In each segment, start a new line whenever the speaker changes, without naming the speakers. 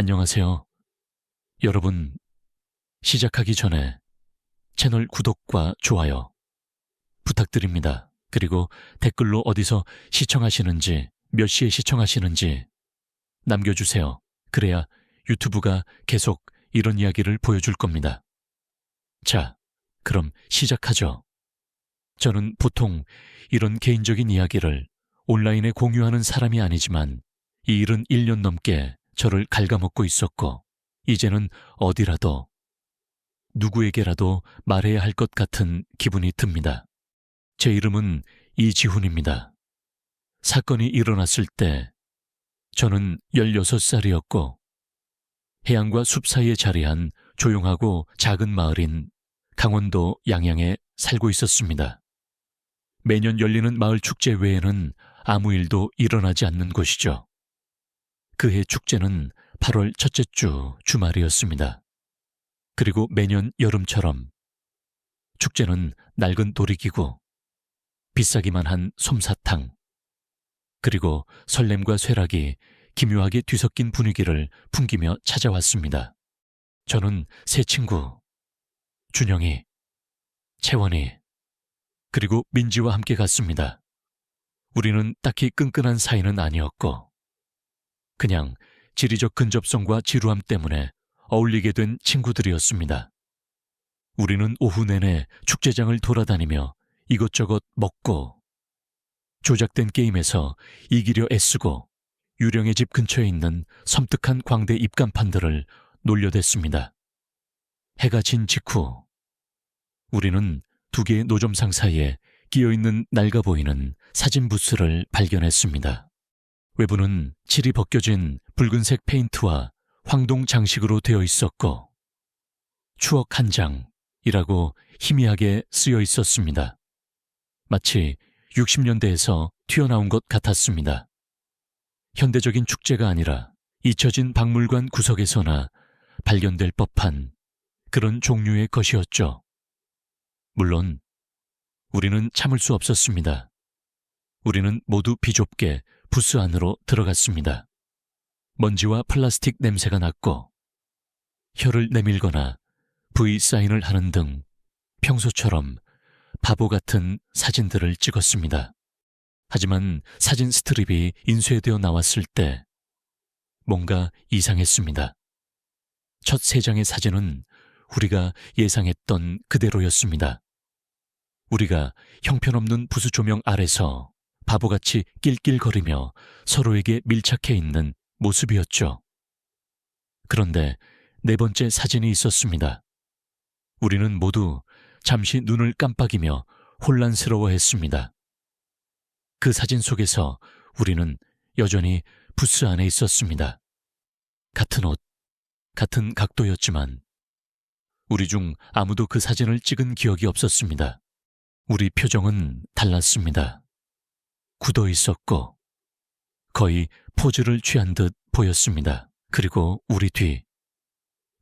안녕하세요. 여러분, 시작하기 전에 채널 구독과 좋아요 부탁드립니다. 그리고 댓글로 어디서 시청하시는지, 몇 시에 시청하시는지 남겨주세요. 그래야 유튜브가 계속 이런 이야기를 보여줄 겁니다. 자, 그럼 시작하죠. 저는 보통 이런 개인적인 이야기를 온라인에 공유하는 사람이 아니지만 이 일은 1년 넘게 저를 갉아먹고 있었고 이제는 어디라도 누구에게라도 말해야 할 것 같은 기분이 듭니다. 제 이름은 이지훈입니다. 사건이 일어났을 때 저는 16살이었고 해안과 숲 사이에 자리한 조용하고 작은 마을인 강원도 양양에 살고 있었습니다. 매년 열리는 마을 축제 외에는 아무 일도 일어나지 않는 곳이죠. 그해 축제는 8월 첫째 주 주말이었습니다. 그리고 매년 여름처럼 축제는 낡은 놀이기구, 비싸기만 한 솜사탕, 그리고 설렘과 쇠락이 기묘하게 뒤섞인 분위기를 풍기며 찾아왔습니다. 저는 세 친구, 준영이, 채원이, 그리고 민지와 함께 갔습니다. 우리는 딱히 끈끈한 사이는 아니었고 그냥 지리적 근접성과 지루함 때문에 어울리게 된 친구들이었습니다. 우리는 오후 내내 축제장을 돌아다니며 이것저것 먹고 조작된 게임에서 이기려 애쓰고 유령의 집 근처에 있는 섬뜩한 광대 입간판들을 놀려댔습니다. 해가 진 직후 우리는 두 개의 노점상 사이에 끼어있는 낡아 보이는 사진 부스를 발견했습니다. 외부는 칠이 벗겨진 붉은색 페인트와 황동 장식으로 되어 있었고 추억 한 장이라고 희미하게 쓰여 있었습니다. 마치 60년대에서 튀어나온 것 같았습니다. 현대적인 축제가 아니라 잊혀진 박물관 구석에서나 발견될 법한 그런 종류의 것이었죠. 물론 우리는 참을 수 없었습니다. 우리는 모두 비좁게 부스 안으로 들어갔습니다. 먼지와 플라스틱 냄새가 났고 혀를 내밀거나 V사인을 하는 등 평소처럼 바보 같은 사진들을 찍었습니다. 하지만 사진 스트립이 인쇄되어 나왔을 때 뭔가 이상했습니다. 첫 세 장의 사진은 우리가 예상했던 그대로였습니다. 우리가 형편없는 부수 조명 아래서 바보같이 낄낄거리며 서로에게 밀착해 있는 모습이었죠. 그런데 네 번째 사진이 있었습니다. 우리는 모두 잠시 눈을 깜빡이며 혼란스러워했습니다. 그 사진 속에서 우리는 여전히 부스 안에 있었습니다. 같은 옷, 같은 각도였지만 우리 중 아무도 그 사진을 찍은 기억이 없었습니다. 우리 표정은 달랐습니다. 굳어 있었고 거의 포즈를 취한 듯 보였습니다. 그리고 우리 뒤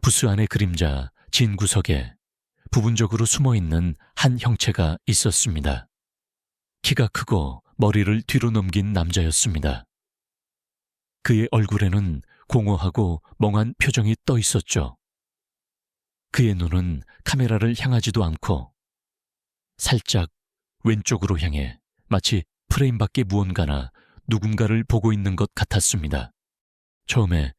부스 안의 그림자 진 구석에 부분적으로 숨어있는 한 형체가 있었습니다. 키가 크고 머리를 뒤로 넘긴 남자였습니다. 그의 얼굴에는 공허하고 멍한 표정이 떠 있었죠. 그의 눈은 카메라를 향하지도 않고 살짝 왼쪽으로 향해 마치 프레임 밖에 무언가나 누군가를 보고 있는 것 같았습니다. 처음에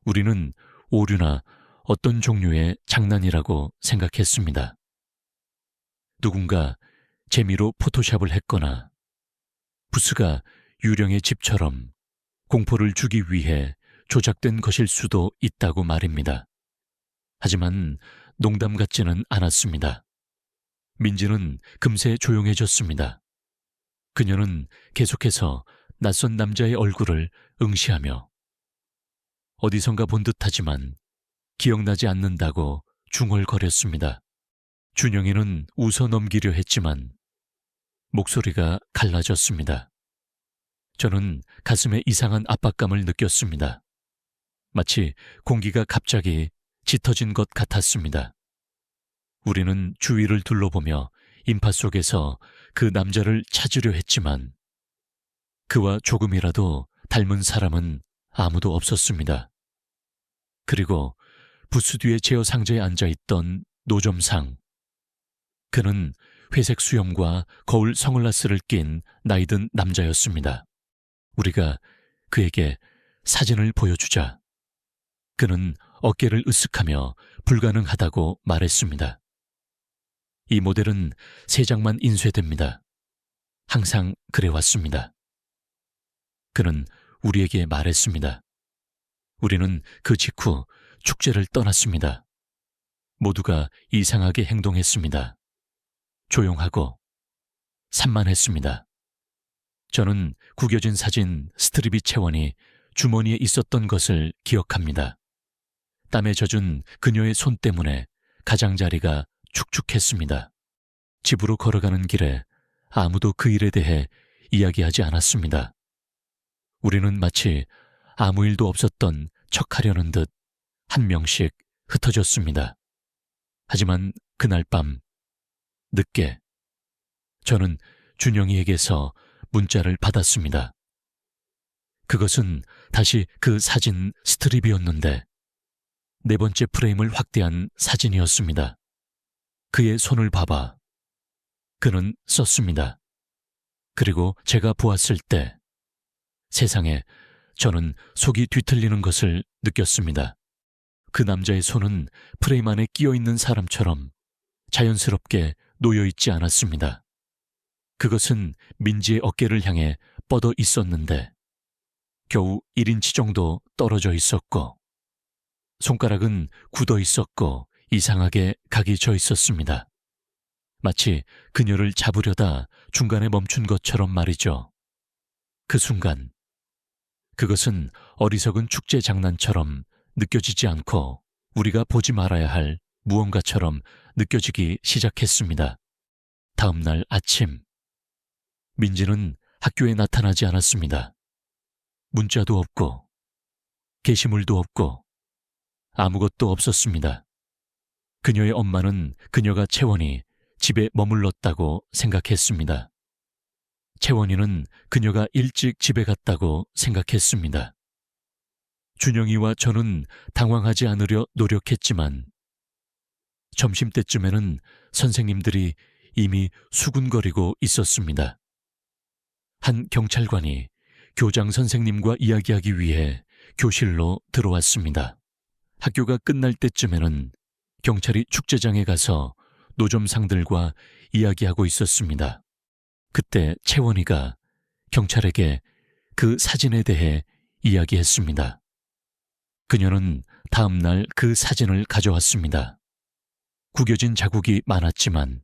우리는 오류나 어떤 종류의 장난이라고 생각했습니다. 누군가 재미로 포토샵을 했거나 부스가 유령의 집처럼 공포를 주기 위해 조작된 것일 수도 있다고 말입니다. 하지만 농담 같지는 않았습니다. 민지는 금세 조용해졌습니다. 그녀는 계속해서 낯선 남자의 얼굴을 응시하며 어디선가 본 듯하지만 기억나지 않는다고 중얼거렸습니다. 준영이는 웃어 넘기려 했지만 목소리가 갈라졌습니다. 저는 가슴에 이상한 압박감을 느꼈습니다. 마치 공기가 갑자기 짙어진 것 같았습니다. 우리는 주위를 둘러보며 인파 속에서 그 남자를 찾으려 했지만 그와 조금이라도 닮은 사람은 아무도 없었습니다. 그리고 부스 뒤에 제어 상자에 앉아있던 노점상. 그는 회색 수염과 거울 선글라스를 낀 나이든 남자였습니다. 우리가 그에게 사진을 보여주자 그는 어깨를 으쓱하며 불가능하다고 말했습니다. 이 모델은 3장만 인쇄됩니다. 항상 그래왔습니다. 그는 우리에게 말했습니다. 우리는 그 직후 축제를 떠났습니다. 모두가 이상하게 행동했습니다. 조용하고 산만했습니다. 저는 구겨진 사진 스트립이 채원이 주머니에 있었던 것을 기억합니다. 땀에 젖은 그녀의 손 때문에 가장자리가 축축했습니다. 집으로 걸어가는 길에 아무도 그 일에 대해 이야기하지 않았습니다. 우리는 마치 아무 일도 없었던 척하려는 듯 한 명씩 흩어졌습니다. 하지만 그날 밤 늦게 저는 준영이에게서 문자를 받았습니다. 그것은 다시 그 사진 스트립이었는데 4번째 프레임을 확대한 사진이었습니다. 그의 손을 봐봐. 그는 썼습니다. 그리고 제가 보았을 때 세상에 저는 속이 뒤틀리는 것을 느꼈습니다. 그 남자의 손은 프레임 안에 끼어있는 사람처럼 자연스럽게 놓여있지 않았습니다. 그것은 민지의 어깨를 향해 뻗어 있었는데 겨우 1인치 정도 떨어져 있었고 손가락은 굳어 있었고 이상하게 각이 져 있었습니다. 마치 그녀를 잡으려다 중간에 멈춘 것처럼 말이죠. 그 순간 그것은 어리석은 축제 장난처럼 느껴지지 않고 우리가 보지 말아야 할 무언가처럼 느껴지기 시작했습니다. 다음 날 아침 민지는 학교에 나타나지 않았습니다. 문자도 없고 게시물도 없고 아무것도 없었습니다. 그녀의 엄마는 그녀가 채원이 집에 머물렀다고 생각했습니다. 채원이는 그녀가 일찍 집에 갔다고 생각했습니다. 준영이와 저는 당황하지 않으려 노력했지만 점심때쯤에는 선생님들이 이미 수군거리고 있었습니다. 한 경찰관이 교장 선생님과 이야기하기 위해 교실로 들어왔습니다. 학교가 끝날 때쯤에는 경찰이 축제장에 가서 노점상들과 이야기하고 있었습니다. 그때 채원이가 경찰에게 그 사진에 대해 이야기했습니다. 그녀는 다음 날 그 사진을 가져왔습니다. 구겨진 자국이 많았지만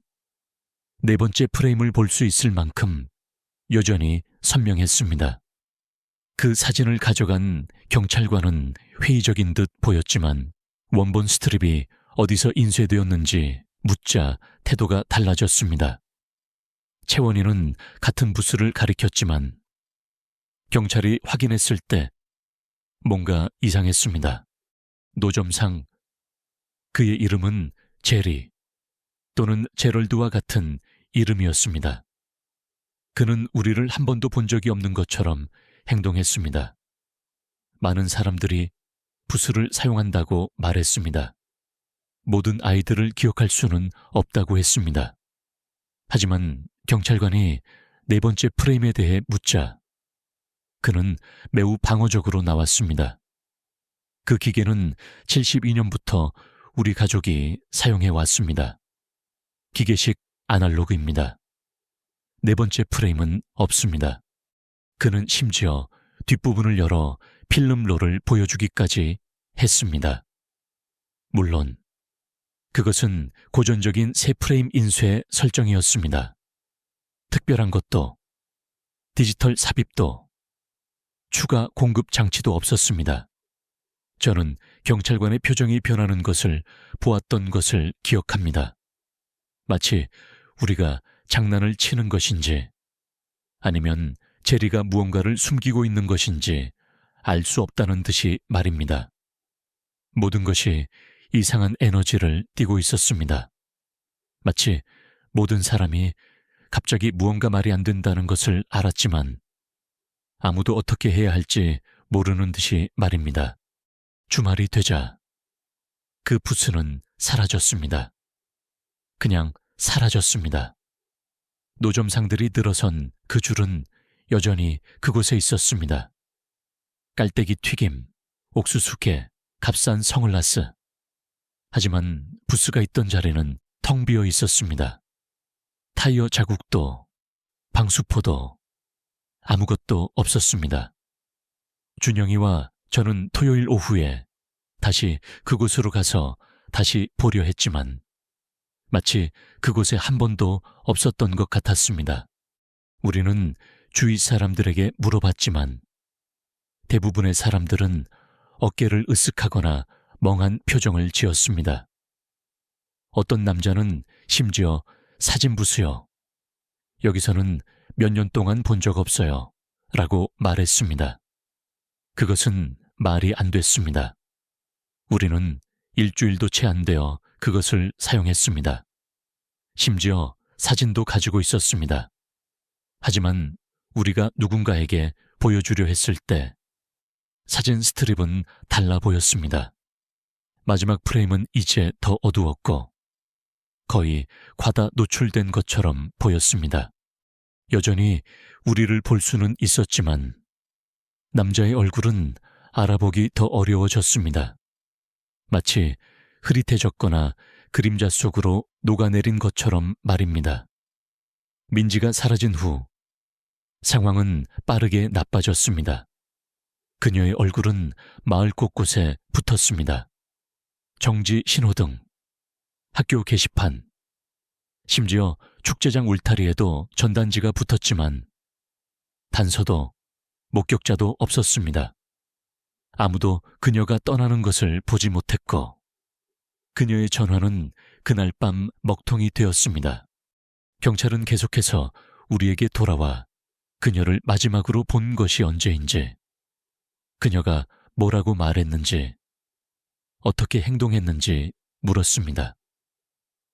4번째 프레임을 볼 수 있을 만큼 여전히 선명했습니다. 그 사진을 가져간 경찰관은 회의적인 듯 보였지만 원본 스트립이 어디서 인쇄되었는지 묻자 태도가 달라졌습니다. 채원이는 같은 부스를 가리켰지만 경찰이 확인했을 때 뭔가 이상했습니다. 노점상 그의 이름은 제리 또는 제럴드와 같은 이름이었습니다. 그는 우리를 한 번도 본 적이 없는 것처럼 행동했습니다. 많은 사람들이 부스를 사용한다고 말했습니다. 모든 아이들을 기억할 수는 없다고 했습니다. 하지만 경찰관이 4번째 프레임에 대해 묻자 그는 매우 방어적으로 나왔습니다. 그 기계는 72년부터 우리 가족이 사용해 왔습니다. 기계식 아날로그입니다. 4번째 프레임은 없습니다. 그는 심지어 뒷부분을 열어 필름롤을 보여주기까지 했습니다. 물론 그것은 고전적인 새 프레임 인쇄 설정이었습니다. 특별한 것도 디지털 삽입도 추가 공급 장치도 없었습니다. 저는 경찰관의 표정이 변하는 것을 보았던 것을 기억합니다. 마치 우리가 장난을 치는 것인지 아니면 제리가 무언가를 숨기고 있는 것인지 알 수 없다는 듯이 말입니다. 모든 것이 이상한 에너지를 띠고 있었습니다. 마치 모든 사람이 갑자기 무언가 말이 안 된다는 것을 알았지만 아무도 어떻게 해야 할지 모르는 듯이 말입니다. 주말이 되자 그 부스는 사라졌습니다. 그냥 사라졌습니다. 노점상들이 늘어선 그 줄은 여전히 그곳에 있었습니다. 깔때기 튀김, 옥수수깨, 값싼 성을라스. 하지만 부스가 있던 자리는 텅 비어 있었습니다. 타이어 자국도, 방수포도 아무것도 없었습니다. 준영이와 저는 토요일 오후에 다시 그곳으로 가서 다시 보려 했지만 마치 그곳에 한 번도 없었던 것 같았습니다. 우리는 주위 사람들에게 물어봤지만 대부분의 사람들은 어깨를 으쓱하거나 멍한 표정을 지었습니다. 어떤 남자는 심지어 사진부수요. 여기서는 몇 년 동안 본 적 없어요. 라고 말했습니다. 그것은 말이 안 됐습니다. 우리는 일주일도 채 안 되어 그것을 사용했습니다. 심지어 사진도 가지고 있었습니다. 하지만 우리가 누군가에게 보여주려 했을 때 사진 스트립은 달라 보였습니다. 마지막 프레임은 이제 더 어두웠고 거의 과다 노출된 것처럼 보였습니다. 여전히 우리를 볼 수는 있었지만 남자의 얼굴은 알아보기 더 어려워졌습니다. 마치 흐릿해졌거나 그림자 속으로 녹아내린 것처럼 말입니다. 민지가 사라진 후 상황은 빠르게 나빠졌습니다. 그녀의 얼굴은 마을 곳곳에 붙었습니다. 정지 신호등, 학교 게시판, 심지어 축제장 울타리에도 전단지가 붙었지만 단서도 목격자도 없었습니다. 아무도 그녀가 떠나는 것을 보지 못했고 그녀의 전화는 그날 밤 먹통이 되었습니다. 경찰은 계속해서 우리에게 돌아와 그녀를 마지막으로 본 것이 언제인지, 그녀가 뭐라고 말했는지, 어떻게 행동했는지 물었습니다.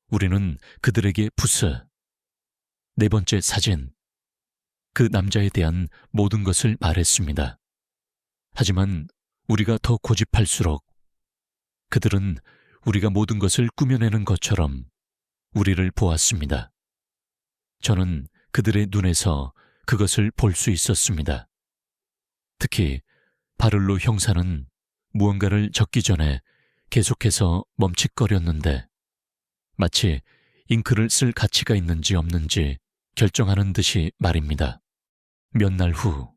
우리는 그들에게 부스, 네 번째 사진, 그 남자에 대한 모든 것을 말했습니다. 하지만 우리가 더 고집할수록 그들은 우리가 모든 것을 꾸며내는 것처럼 우리를 보았습니다. 저는 그들의 눈에서 그것을 볼 수 있었습니다. 특히 바를로 형사는 무언가를 적기 전에 계속해서 멈칫거렸는데 마치 잉크를 쓸 가치가 있는지 없는지 결정하는 듯이 말입니다. 몇 날 후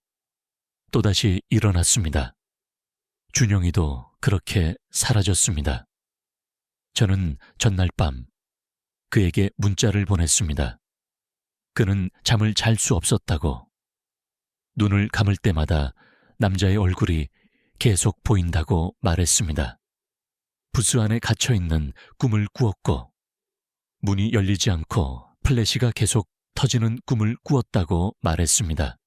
또다시 일어났습니다. 준영이도 그렇게 사라졌습니다. 저는 전날 밤 그에게 문자를 보냈습니다. 그는 잠을 잘 수 없었다고, 눈을 감을 때마다 남자의 얼굴이 계속 보인다고 말했습니다. 부스 안에 갇혀있는 꿈을 꾸었고 문이 열리지 않고 플래시가 계속 터지는 꿈을 꾸었다고 말했습니다.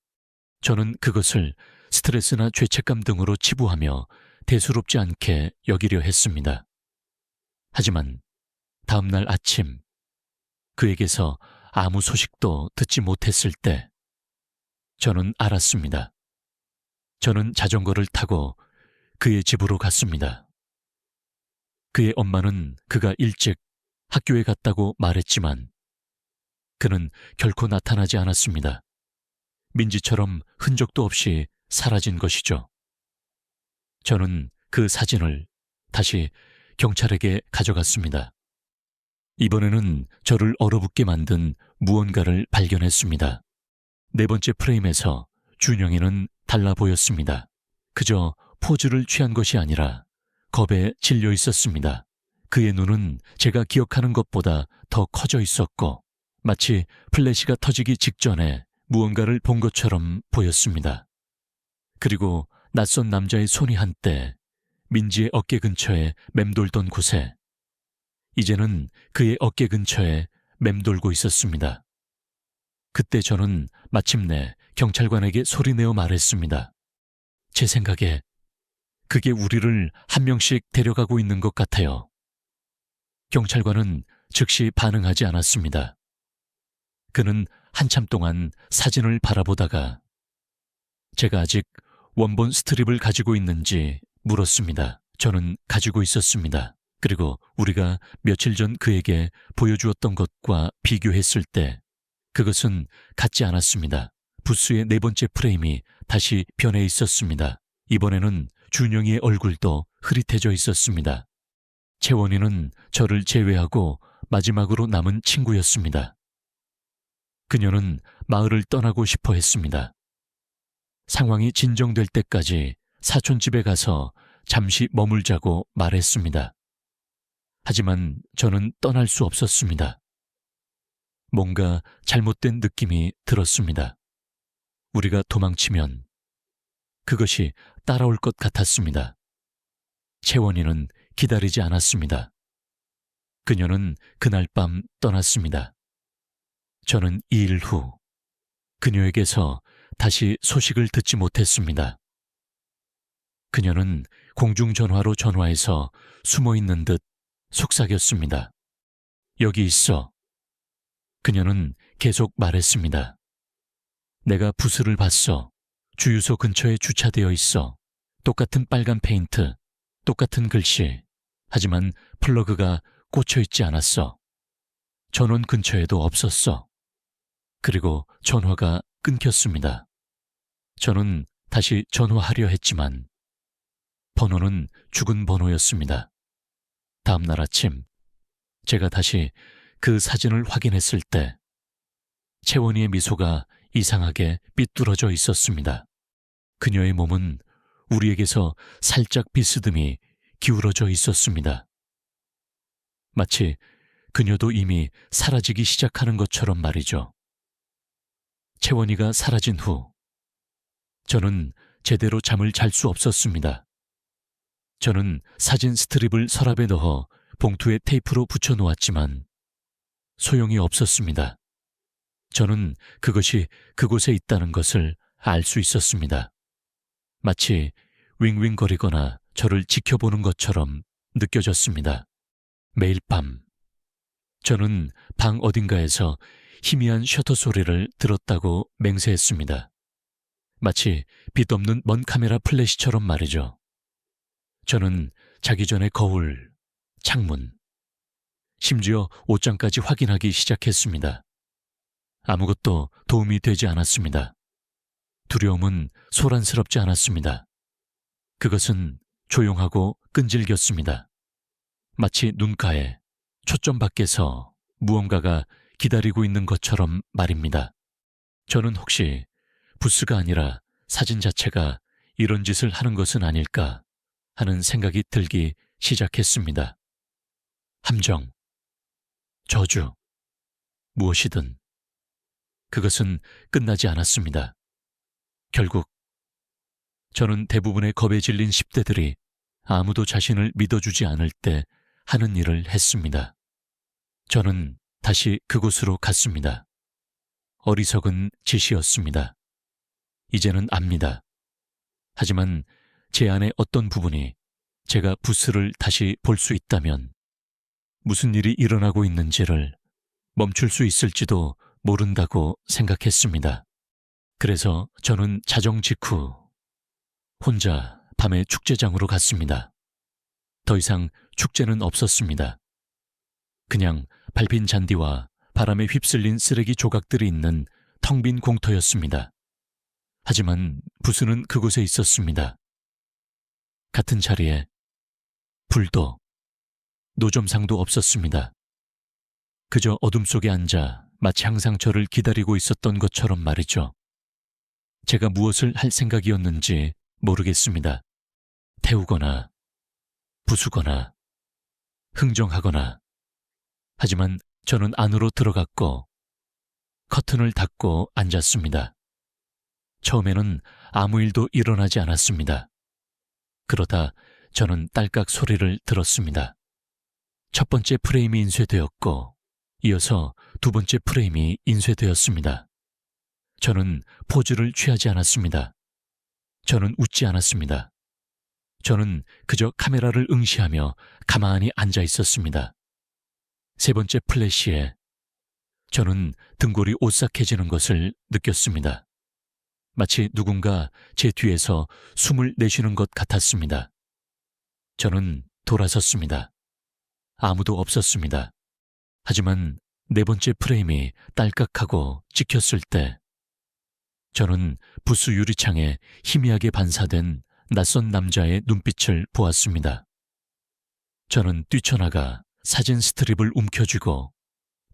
저는 그것을 스트레스나 죄책감 등으로 치부하며 대수롭지 않게 여기려 했습니다. 하지만 다음날 아침 그에게서 아무 소식도 듣지 못했을 때 저는 알았습니다. 저는 자전거를 타고 그의 집으로 갔습니다. 그의 엄마는 그가 일찍 학교에 갔다고 말했지만 그는 결코 나타나지 않았습니다. 민지처럼 흔적도 없이 사라진 것이죠. 저는 그 사진을 다시 경찰에게 가져갔습니다. 이번에는 저를 얼어붙게 만든 무언가를 발견했습니다. 네 번째 프레임에서 준영이는 달라 보였습니다. 그저 포즈를 취한 것이 아니라 겁에 질려 있었습니다. 그의 눈은 제가 기억하는 것보다 더 커져 있었고 마치 플래시가 터지기 직전에 무언가를 본 것처럼 보였습니다. 그리고 낯선 남자의 손이 한때 민지의 어깨 근처에 맴돌던 곳에 이제는 그의 어깨 근처에 맴돌고 있었습니다. 그때 저는 마침내 경찰관에게 소리내어 말했습니다. 제 생각에 그게 우리를 한 명씩 데려가고 있는 것 같아요. 경찰관은 즉시 반응하지 않았습니다. 그는 한참 동안 사진을 바라보다가 제가 아직 원본 스트립을 가지고 있는지 물었습니다. 저는 가지고 있었습니다. 그리고 우리가 며칠 전 그에게 보여주었던 것과 비교했을 때 그것은 같지 않았습니다. 부스의 네 번째 프레임이 다시 변해 있었습니다. 이번에는 준영이의 얼굴도 흐릿해져 있었습니다. 채원이는 저를 제외하고 마지막으로 남은 친구였습니다. 그녀는 마을을 떠나고 싶어 했습니다. 상황이 진정될 때까지 사촌 집에 가서 잠시 머물자고 말했습니다. 하지만 저는 떠날 수 없었습니다. 뭔가 잘못된 느낌이 들었습니다. 우리가 도망치면 그것이 따라올 것 같았습니다. 채원이는 기다리지 않았습니다. 그녀는 그날 밤 떠났습니다. 저는 2일 후 그녀에게서 다시 소식을 듣지 못했습니다. 그녀는 공중전화로 전화해서 숨어있는 듯 속삭였습니다. 여기 있어. 그녀는 계속 말했습니다. 내가 부스를 봤어. 주유소 근처에 주차되어 있어. 똑같은 빨간 페인트, 똑같은 글씨. 하지만 플러그가 꽂혀 있지 않았어. 전원 근처에도 없었어. 그리고 전화가 끊겼습니다. 저는 다시 전화하려 했지만 번호는 죽은 번호였습니다. 다음 날 아침 제가 다시 그 사진을 확인했을 때 채원이의 미소가 이상하게 삐뚤어져 있었습니다. 그녀의 몸은 우리에게서 살짝 비스듬히 기울어져 있었습니다. 마치 그녀도 이미 사라지기 시작하는 것처럼 말이죠. 채원이가 사라진 후 저는 제대로 잠을 잘 수 없었습니다. 저는 사진 스트립을 서랍에 넣어 봉투에 테이프로 붙여 놓았지만 소용이 없었습니다. 저는 그것이 그곳에 있다는 것을 알 수 있었습니다. 마치 윙윙거리거나 저를 지켜보는 것처럼 느껴졌습니다. 매일 밤 저는 방 어딘가에서 희미한 셔터 소리를 들었다고 맹세했습니다. 마치 빛 없는 먼 카메라 플래시처럼 말이죠. 저는 자기 전에 거울, 창문, 심지어 옷장까지 확인하기 시작했습니다. 아무것도 도움이 되지 않았습니다. 두려움은 소란스럽지 않았습니다. 그것은 조용하고 끈질겼습니다. 마치 눈가에 초점 밖에서 무언가가 기다리고 있는 것처럼 말입니다. 저는 혹시 부스가 아니라 사진 자체가 이런 짓을 하는 것은 아닐까 하는 생각이 들기 시작했습니다. 함정, 저주, 무엇이든 그것은 끝나지 않았습니다. 결국 저는 대부분의 겁에 질린 10대들이 아무도 자신을 믿어주지 않을 때 하는 일을 했습니다. 저는 다시 그곳으로 갔습니다. 어리석은 짓이었습니다. 이제는 압니다. 하지만 제 안의 어떤 부분이 제가 부스를 다시 볼 수 있다면 무슨 일이 일어나고 있는지를 멈출 수 있을지도 모른다고 생각했습니다. 그래서 저는 자정 직후 혼자 밤에 축제장으로 갔습니다. 더 이상 축제는 없었습니다. 그냥 밟힌 잔디와 바람에 휩쓸린 쓰레기 조각들이 있는 텅 빈 공터였습니다. 하지만 부스는 그곳에 있었습니다. 같은 자리에 불도, 노점상도 없었습니다. 그저 어둠 속에 앉아 마치 항상 저를 기다리고 있었던 것처럼 말이죠. 제가 무엇을 할 생각이었는지 모르겠습니다. 태우거나 부수거나 흥정하거나. 하지만 저는 안으로 들어갔고 커튼을 닫고 앉았습니다. 처음에는 아무 일도 일어나지 않았습니다. 그러다 저는 딸깍 소리를 들었습니다. 첫 번째 프레임이 인쇄되었고 이어서 두 번째 프레임이 인쇄되었습니다. 저는 포즈를 취하지 않았습니다. 저는 웃지 않았습니다. 저는 그저 카메라를 응시하며 가만히 앉아 있었습니다. 세 번째 플래시에 저는 등골이 오싹해지는 것을 느꼈습니다. 마치 누군가 제 뒤에서 숨을 내쉬는 것 같았습니다. 저는 돌아섰습니다. 아무도 없었습니다. 하지만 네 번째 프레임이 딸깍하고 찍혔을 때 저는 부스 유리창에 희미하게 반사된 낯선 남자의 눈빛을 보았습니다. 저는 뛰쳐나가 사진 스트립을 움켜쥐고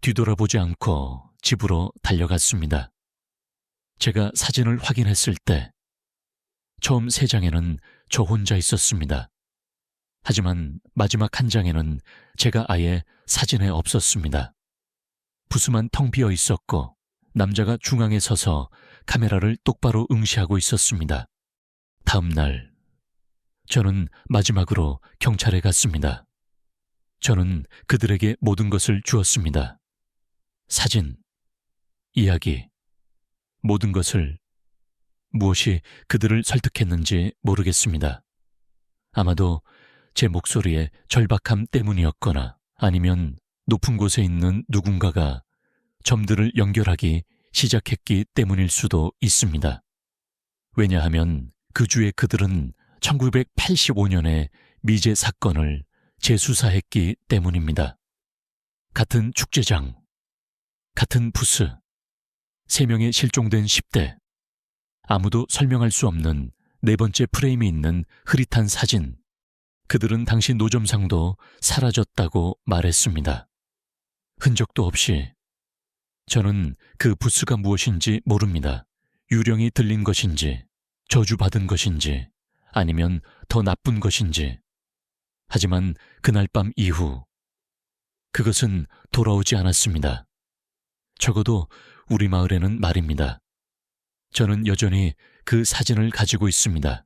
뒤돌아보지 않고 집으로 달려갔습니다. 제가 사진을 확인했을 때 처음 세 장에는 저 혼자 있었습니다. 하지만 마지막 한 장에는 제가 아예 사진에 없었습니다. 부스만 텅 비어 있었고 남자가 중앙에 서서 카메라를 똑바로 응시하고 있었습니다. 다음 날 저는 마지막으로 경찰에 갔습니다. 저는 그들에게 모든 것을 주었습니다. 사진, 이야기, 모든 것을. 무엇이 그들을 설득했는지 모르겠습니다. 아마도 제 목소리의 절박함 때문이었거나 아니면 높은 곳에 있는 누군가가 점들을 연결하기 시작했기 때문일 수도 있습니다. 왜냐하면 그 주에 그들은 1985년의 미제 사건을 재수사했기 때문입니다. 같은 축제장, 같은 부스, 3명의 실종된 10대, 아무도 설명할 수 없는 네 번째 프레임이 있는 흐릿한 사진. 그들은 당시 노점상도 사라졌다고 말했습니다. 흔적도 없이. 저는 그 부스가 무엇인지 모릅니다. 유령이 들린 것인지, 저주받은 것인지, 아니면 더 나쁜 것인지. 하지만 그날 밤 이후 그것은 돌아오지 않았습니다. 적어도 우리 마을에는 말입니다. 저는 여전히 그 사진을 가지고 있습니다.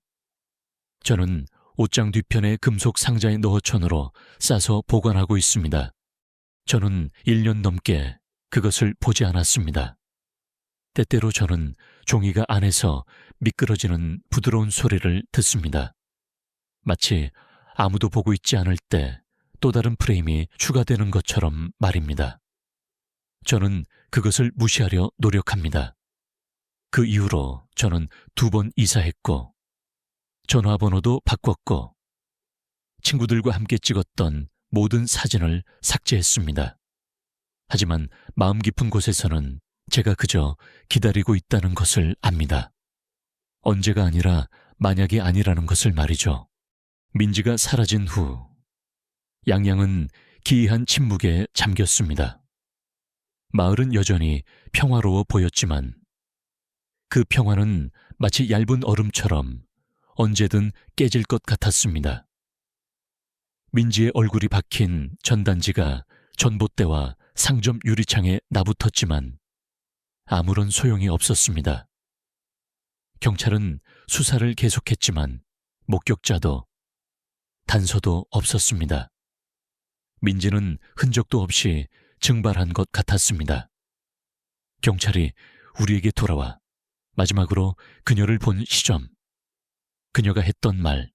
저는 옷장 뒤편의 금속 상자의 너허천으로 싸서 보관하고 있습니다. 저는 1년 넘게 그것을 보지 않았습니다. 때때로 저는 종이가 안에서 미끄러지는 부드러운 소리를 듣습니다. 마치 아무도 보고 있지 않을 때 또 다른 프레임이 추가되는 것처럼 말입니다. 저는 그것을 무시하려 노력합니다. 그 이후로 저는 2번 이사했고 전화번호도 바꿨고 친구들과 함께 찍었던 모든 사진을 삭제했습니다. 하지만 마음 깊은 곳에서는 제가 그저 기다리고 있다는 것을 압니다. 언제가 아니라 만약이 아니라는 것을 말이죠. 민지가 사라진 후 양양은 기이한 침묵에 잠겼습니다. 마을은 여전히 평화로워 보였지만 그 평화는 마치 얇은 얼음처럼 언제든 깨질 것 같았습니다. 민지의 얼굴이 박힌 전단지가 전봇대와 상점 유리창에 나붙었지만 아무런 소용이 없었습니다. 경찰은 수사를 계속했지만 목격자도 단서도 없었습니다. 민지는 흔적도 없이 증발한 것 같았습니다. 경찰이 우리에게 돌아와 마지막으로 그녀를 본 시점, 그녀가 했던 말,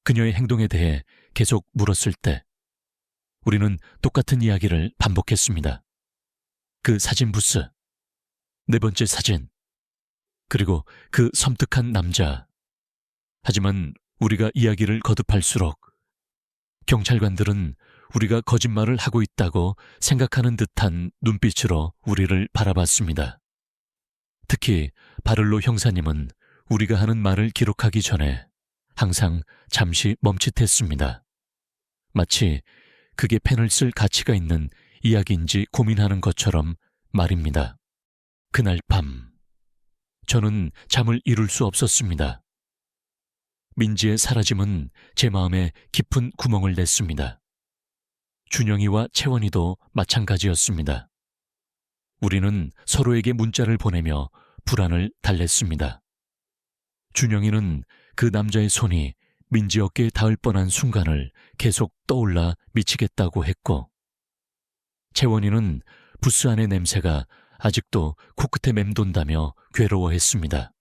그녀의 행동에 대해 계속 물었을 때 우리는 똑같은 이야기를 반복했습니다. 그 사진 부스, 네 번째 사진, 그리고 그 섬뜩한 남자. 하지만 우리가 이야기를 거듭할수록 경찰관들은 우리가 거짓말을 하고 있다고 생각하는 듯한 눈빛으로 우리를 바라봤습니다. 특히 바를로 형사님은 우리가 하는 말을 기록하기 전에 항상 잠시 멈칫했습니다. 마치 그게 펜을 쓸 가치가 있는 이야기인지 고민하는 것처럼 말입니다. 그날 밤 저는 잠을 이룰 수 없었습니다. 민지의 사라짐은 제 마음에 깊은 구멍을 냈습니다. 준영이와 채원이도 마찬가지였습니다. 우리는 서로에게 문자를 보내며 불안을 달랬습니다. 준영이는 그 남자의 손이 민지 어깨에 닿을 뻔한 순간을 계속 떠올라 미치겠다고 했고, 채원이는 부스 안의 냄새가 아직도 코끝에 맴돈다며 괴로워했습니다.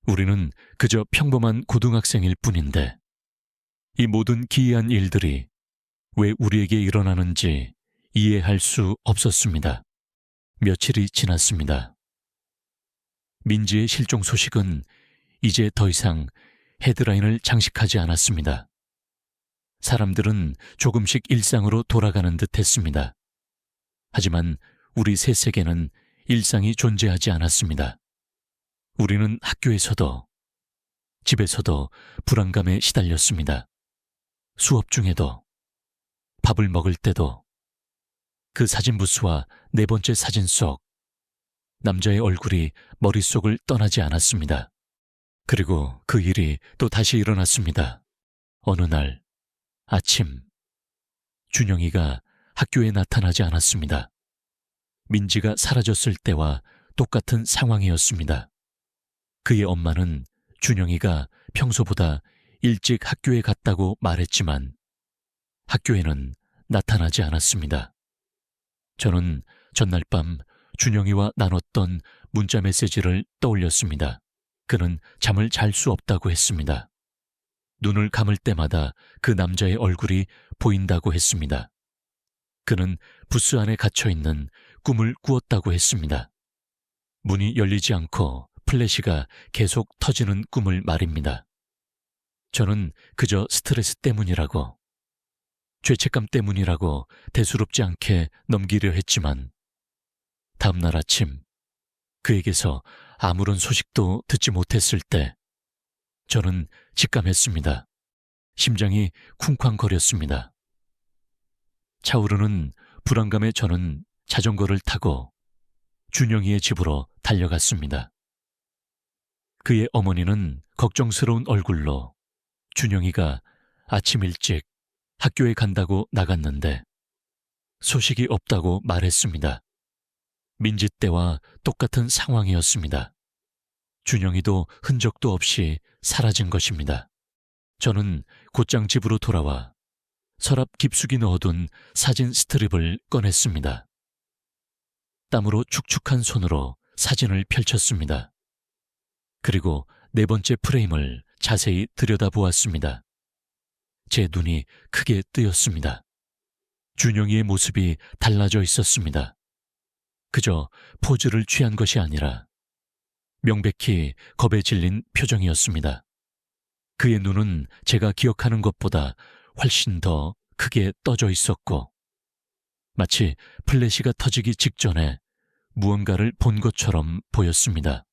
우리는 그저 평범한 고등학생일 뿐인데 이 모든 기이한 일들이 왜 우리에게 일어나는지 이해할 수 없었습니다. 며칠이 지났습니다. 민지의 실종 소식은 이제 더 이상 헤드라인을 장식하지 않았습니다. 사람들은 조금씩 일상으로 돌아가는 듯 했습니다. 하지만 우리 셋에게는 일상이 존재하지 않았습니다. 우리는 학교에서도, 집에서도 불안감에 시달렸습니다. 수업 중에도, 밥을 먹을 때도, 그 사진 부스와 네 번째 사진 속 남자의 얼굴이 머릿속을 떠나지 않았습니다. 그리고 그 일이 또 다시 일어났습니다. 어느 날 아침, 준영이가 학교에 나타나지 않았습니다. 민지가 사라졌을 때와 똑같은 상황이었습니다. 그의 엄마는 준영이가 평소보다 일찍 학교에 갔다고 말했지만 학교에는 나타나지 않았습니다. 저는 전날 밤 준영이와 나눴던 문자 메시지를 떠올렸습니다. 그는 잠을 잘 수 없다고 했습니다. 눈을 감을 때마다 그 남자의 얼굴이 보인다고 했습니다. 그는 부스 안에 갇혀있는 꿈을 꾸었다고 했습니다. 문이 열리지 않고 플래시가 계속 터지는 꿈을 말입니다. 저는 그저 스트레스 때문이라고, 죄책감 때문이라고 대수롭지 않게 넘기려 했지만 다음날 아침 그에게서 아무런 소식도 듣지 못했을 때 저는 직감했습니다. 심장이 쿵쾅거렸습니다. 차오르는 불안감에 저는 자전거를 타고 준영이의 집으로 달려갔습니다. 그의 어머니는 걱정스러운 얼굴로 준영이가 아침 일찍 학교에 간다고 나갔는데 소식이 없다고 말했습니다. 민지 때와 똑같은 상황이었습니다. 준영이도 흔적도 없이 사라진 것입니다. 저는 곧장 집으로 돌아와 서랍 깊숙이 넣어둔 사진 스트립을 꺼냈습니다. 땀으로 축축한 손으로 사진을 펼쳤습니다. 그리고 네 번째 프레임을 자세히 들여다보았습니다. 제 눈이 크게 뜨였습니다. 준영이의 모습이 달라져 있었습니다. 그저 포즈를 취한 것이 아니라 명백히 겁에 질린 표정이었습니다. 그의 눈은 제가 기억하는 것보다 훨씬 더 크게 떠져 있었고 마치 플래시가 터지기 직전에 무언가를 본 것처럼 보였습니다.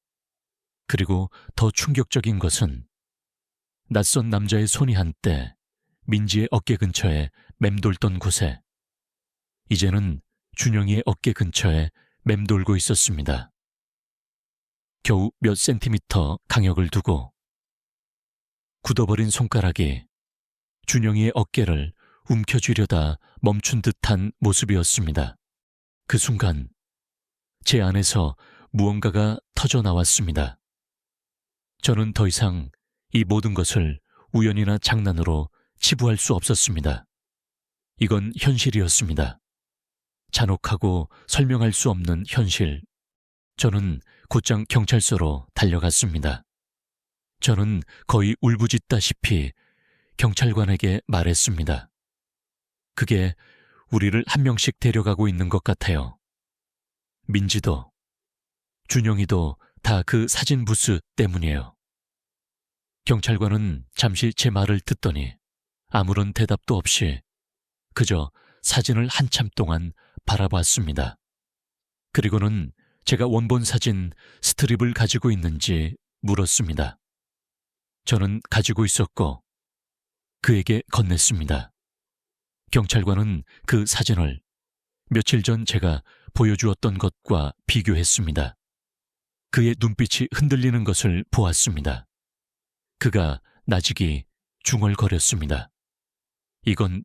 그리고 더 충격적인 것은 낯선 남자의 손이 한때 민지의 어깨 근처에 맴돌던 곳에 이제는 준영이의 어깨 근처에 맴돌고 있었습니다. 겨우 몇 센티미터 간격을 두고 굳어버린 손가락이 준영이의 어깨를 움켜쥐려다 멈춘 듯한 모습이었습니다. 그 순간 제 안에서 무언가가 터져 나왔습니다. 저는 더 이상 이 모든 것을 우연이나 장난으로 치부할 수 없었습니다. 이건 현실이었습니다. 잔혹하고 설명할 수 없는 현실. 저는 곧장 경찰서로 달려갔습니다. 저는 거의 울부짖다시피 경찰관에게 말했습니다. 그게 우리를 한 명씩 데려가고 있는 것 같아요. 민지도, 준영이도 다 그 사진 부스 때문이에요. 경찰관은 잠시 제 말을 듣더니 아무런 대답도 없이 그저 사진을 한참 동안 바라봤습니다. 그리고는 제가 원본 사진 스트립을 가지고 있는지 물었습니다. 저는 가지고 있었고 그에게 건넸습니다. 경찰관은 그 사진을 며칠 전 제가 보여주었던 것과 비교했습니다. 그의 눈빛이 흔들리는 것을 보았습니다. 그가 나직이 중얼거렸습니다. 이건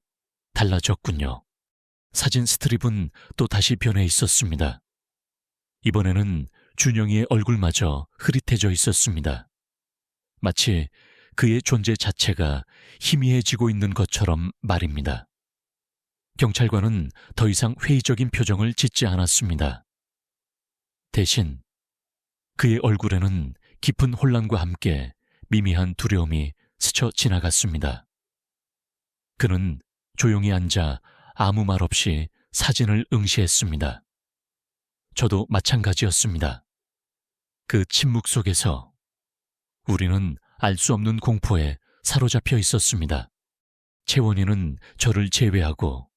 달라졌군요. 사진 스트립은 또 다시 변해 있었습니다. 이번에는 준영이의 얼굴마저 흐릿해져 있었습니다. 마치 그의 존재 자체가 희미해지고 있는 것처럼 말입니다. 경찰관은 더 이상 회의적인 표정을 짓지 않았습니다. 대신 그의 얼굴에는 깊은 혼란과 함께 미미한 두려움이 스쳐 지나갔습니다. 그는 조용히 앉아 아무 말 없이 사진을 응시했습니다. 저도 마찬가지였습니다. 그 침묵 속에서 우리는 알 수 없는 공포에 사로잡혀 있었습니다. 채원이는 저를 제외하고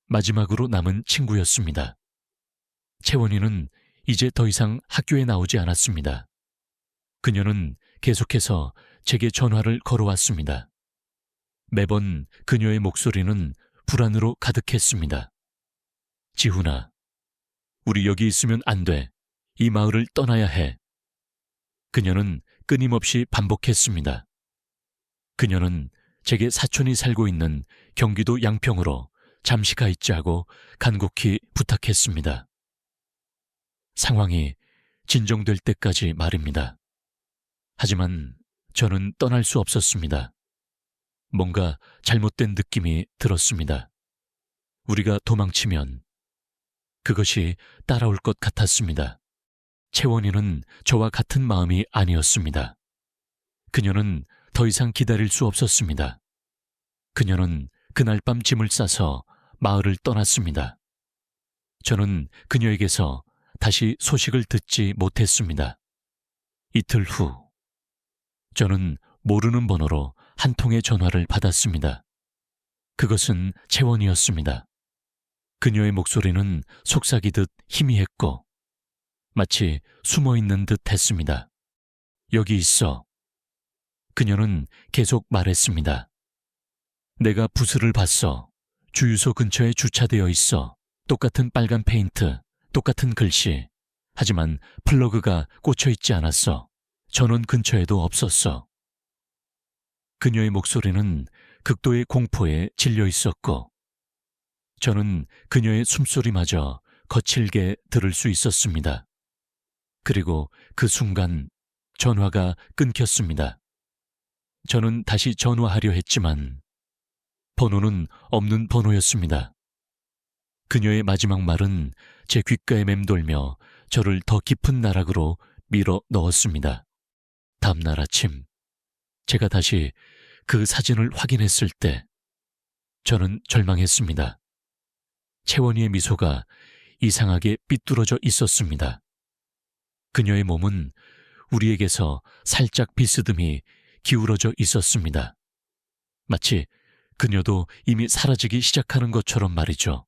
마지막으로 남은 친구였습니다. 채원이는 이제 더 이상 학교에 나오지 않았습니다. 그녀는 계속해서 제게 전화를 걸어왔습니다. 매번 그녀의 목소리는 불안으로 가득했습니다. 지훈아, 우리 여기 있으면 안 돼. 이 마을을 떠나야 해. 그녀는 끊임없이 반복했습니다. 그녀는 제게 사촌이 살고 있는 경기도 양평으로 잠시 가 있자고 간곡히 부탁했습니다. 상황이 진정될 때까지 말입니다. 하지만 저는 떠날 수 없었습니다. 뭔가 잘못된 느낌이 들었습니다. 우리가 도망치면 그것이 따라올 것 같았습니다. 채원이는 저와 같은 마음이 아니었습니다. 그녀는 더 이상 기다릴 수 없었습니다. 그녀는 그날 밤 짐을 싸서 마을을 떠났습니다. 저는 그녀에게서 다시 소식을 듣지 못했습니다. 이틀 후, 저는 모르는 번호로 한 통의 전화를 받았습니다. 그것은 채원이었습니다. 그녀의 목소리는 속삭이듯 희미했고 마치 숨어있는 듯 했습니다. 여기 있어. 그녀는 계속 말했습니다. 내가 부스를 봤어. 주유소 근처에 주차되어 있어. 똑같은 빨간 페인트, 똑같은 글씨. 하지만 플러그가 꽂혀 있지 않았어. 전원 근처에도 없었어. 그녀의 목소리는 극도의 공포에 질려 있었고 저는 그녀의 숨소리마저 거칠게 들을 수 있었습니다. 그리고 그 순간 전화가 끊겼습니다. 저는 다시 전화하려 했지만 번호는 없는 번호였습니다. 그녀의 마지막 말은 제 귓가에 맴돌며 저를 더 깊은 나락으로 밀어 넣었습니다. 다음날 아침 제가 다시 그 사진을 확인했을 때 저는 절망했습니다. 채원이의 미소가 이상하게 삐뚤어져 있었습니다. 그녀의 몸은 우리에게서 살짝 비스듬히 기울어져 있었습니다. 마치 그녀도 이미 사라지기 시작하는 것처럼 말이죠.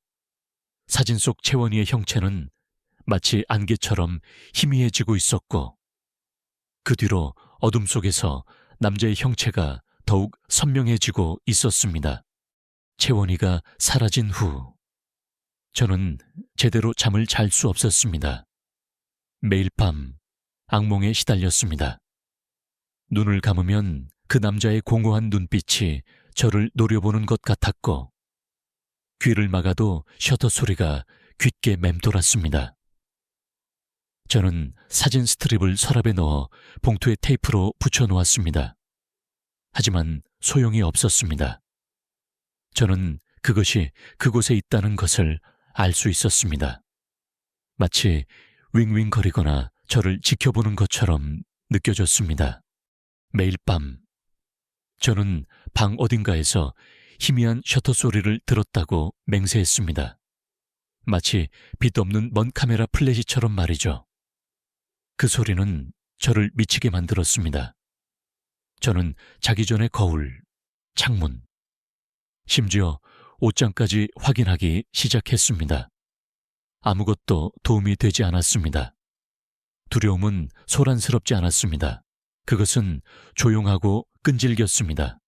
사진 속 채원이의 형체는 마치 안개처럼 희미해지고 있었고 그 뒤로 어둠 속에서 남자의 형체가 더욱 선명해지고 있었습니다. 채원이가 사라진 후 저는 제대로 잠을 잘 수 없었습니다. 매일 밤 악몽에 시달렸습니다. 눈을 감으면 그 남자의 공허한 눈빛이 저를 노려보는 것 같았고 귀를 막아도 셔터 소리가 귓게 맴돌았습니다. 저는 사진 스트립을 서랍에 넣어 봉투에 테이프로 붙여놓았습니다. 하지만 소용이 없었습니다. 저는 그것이 그곳에 있다는 것을 알 수 있었습니다. 마치 윙윙거리거나 저를 지켜보는 것처럼 느껴졌습니다. 매일 밤 저는 방 어딘가에서 희미한 셔터 소리를 들었다고 맹세했습니다. 마치 빛 없는 먼 카메라 플래시처럼 말이죠. 그 소리는 저를 미치게 만들었습니다. 저는 자기 전에 거울, 창문, 심지어 옷장까지 확인하기 시작했습니다. 아무것도 도움이 되지 않았습니다. 두려움은 소란스럽지 않았습니다. 그것은 조용하고 끈질겼습니다.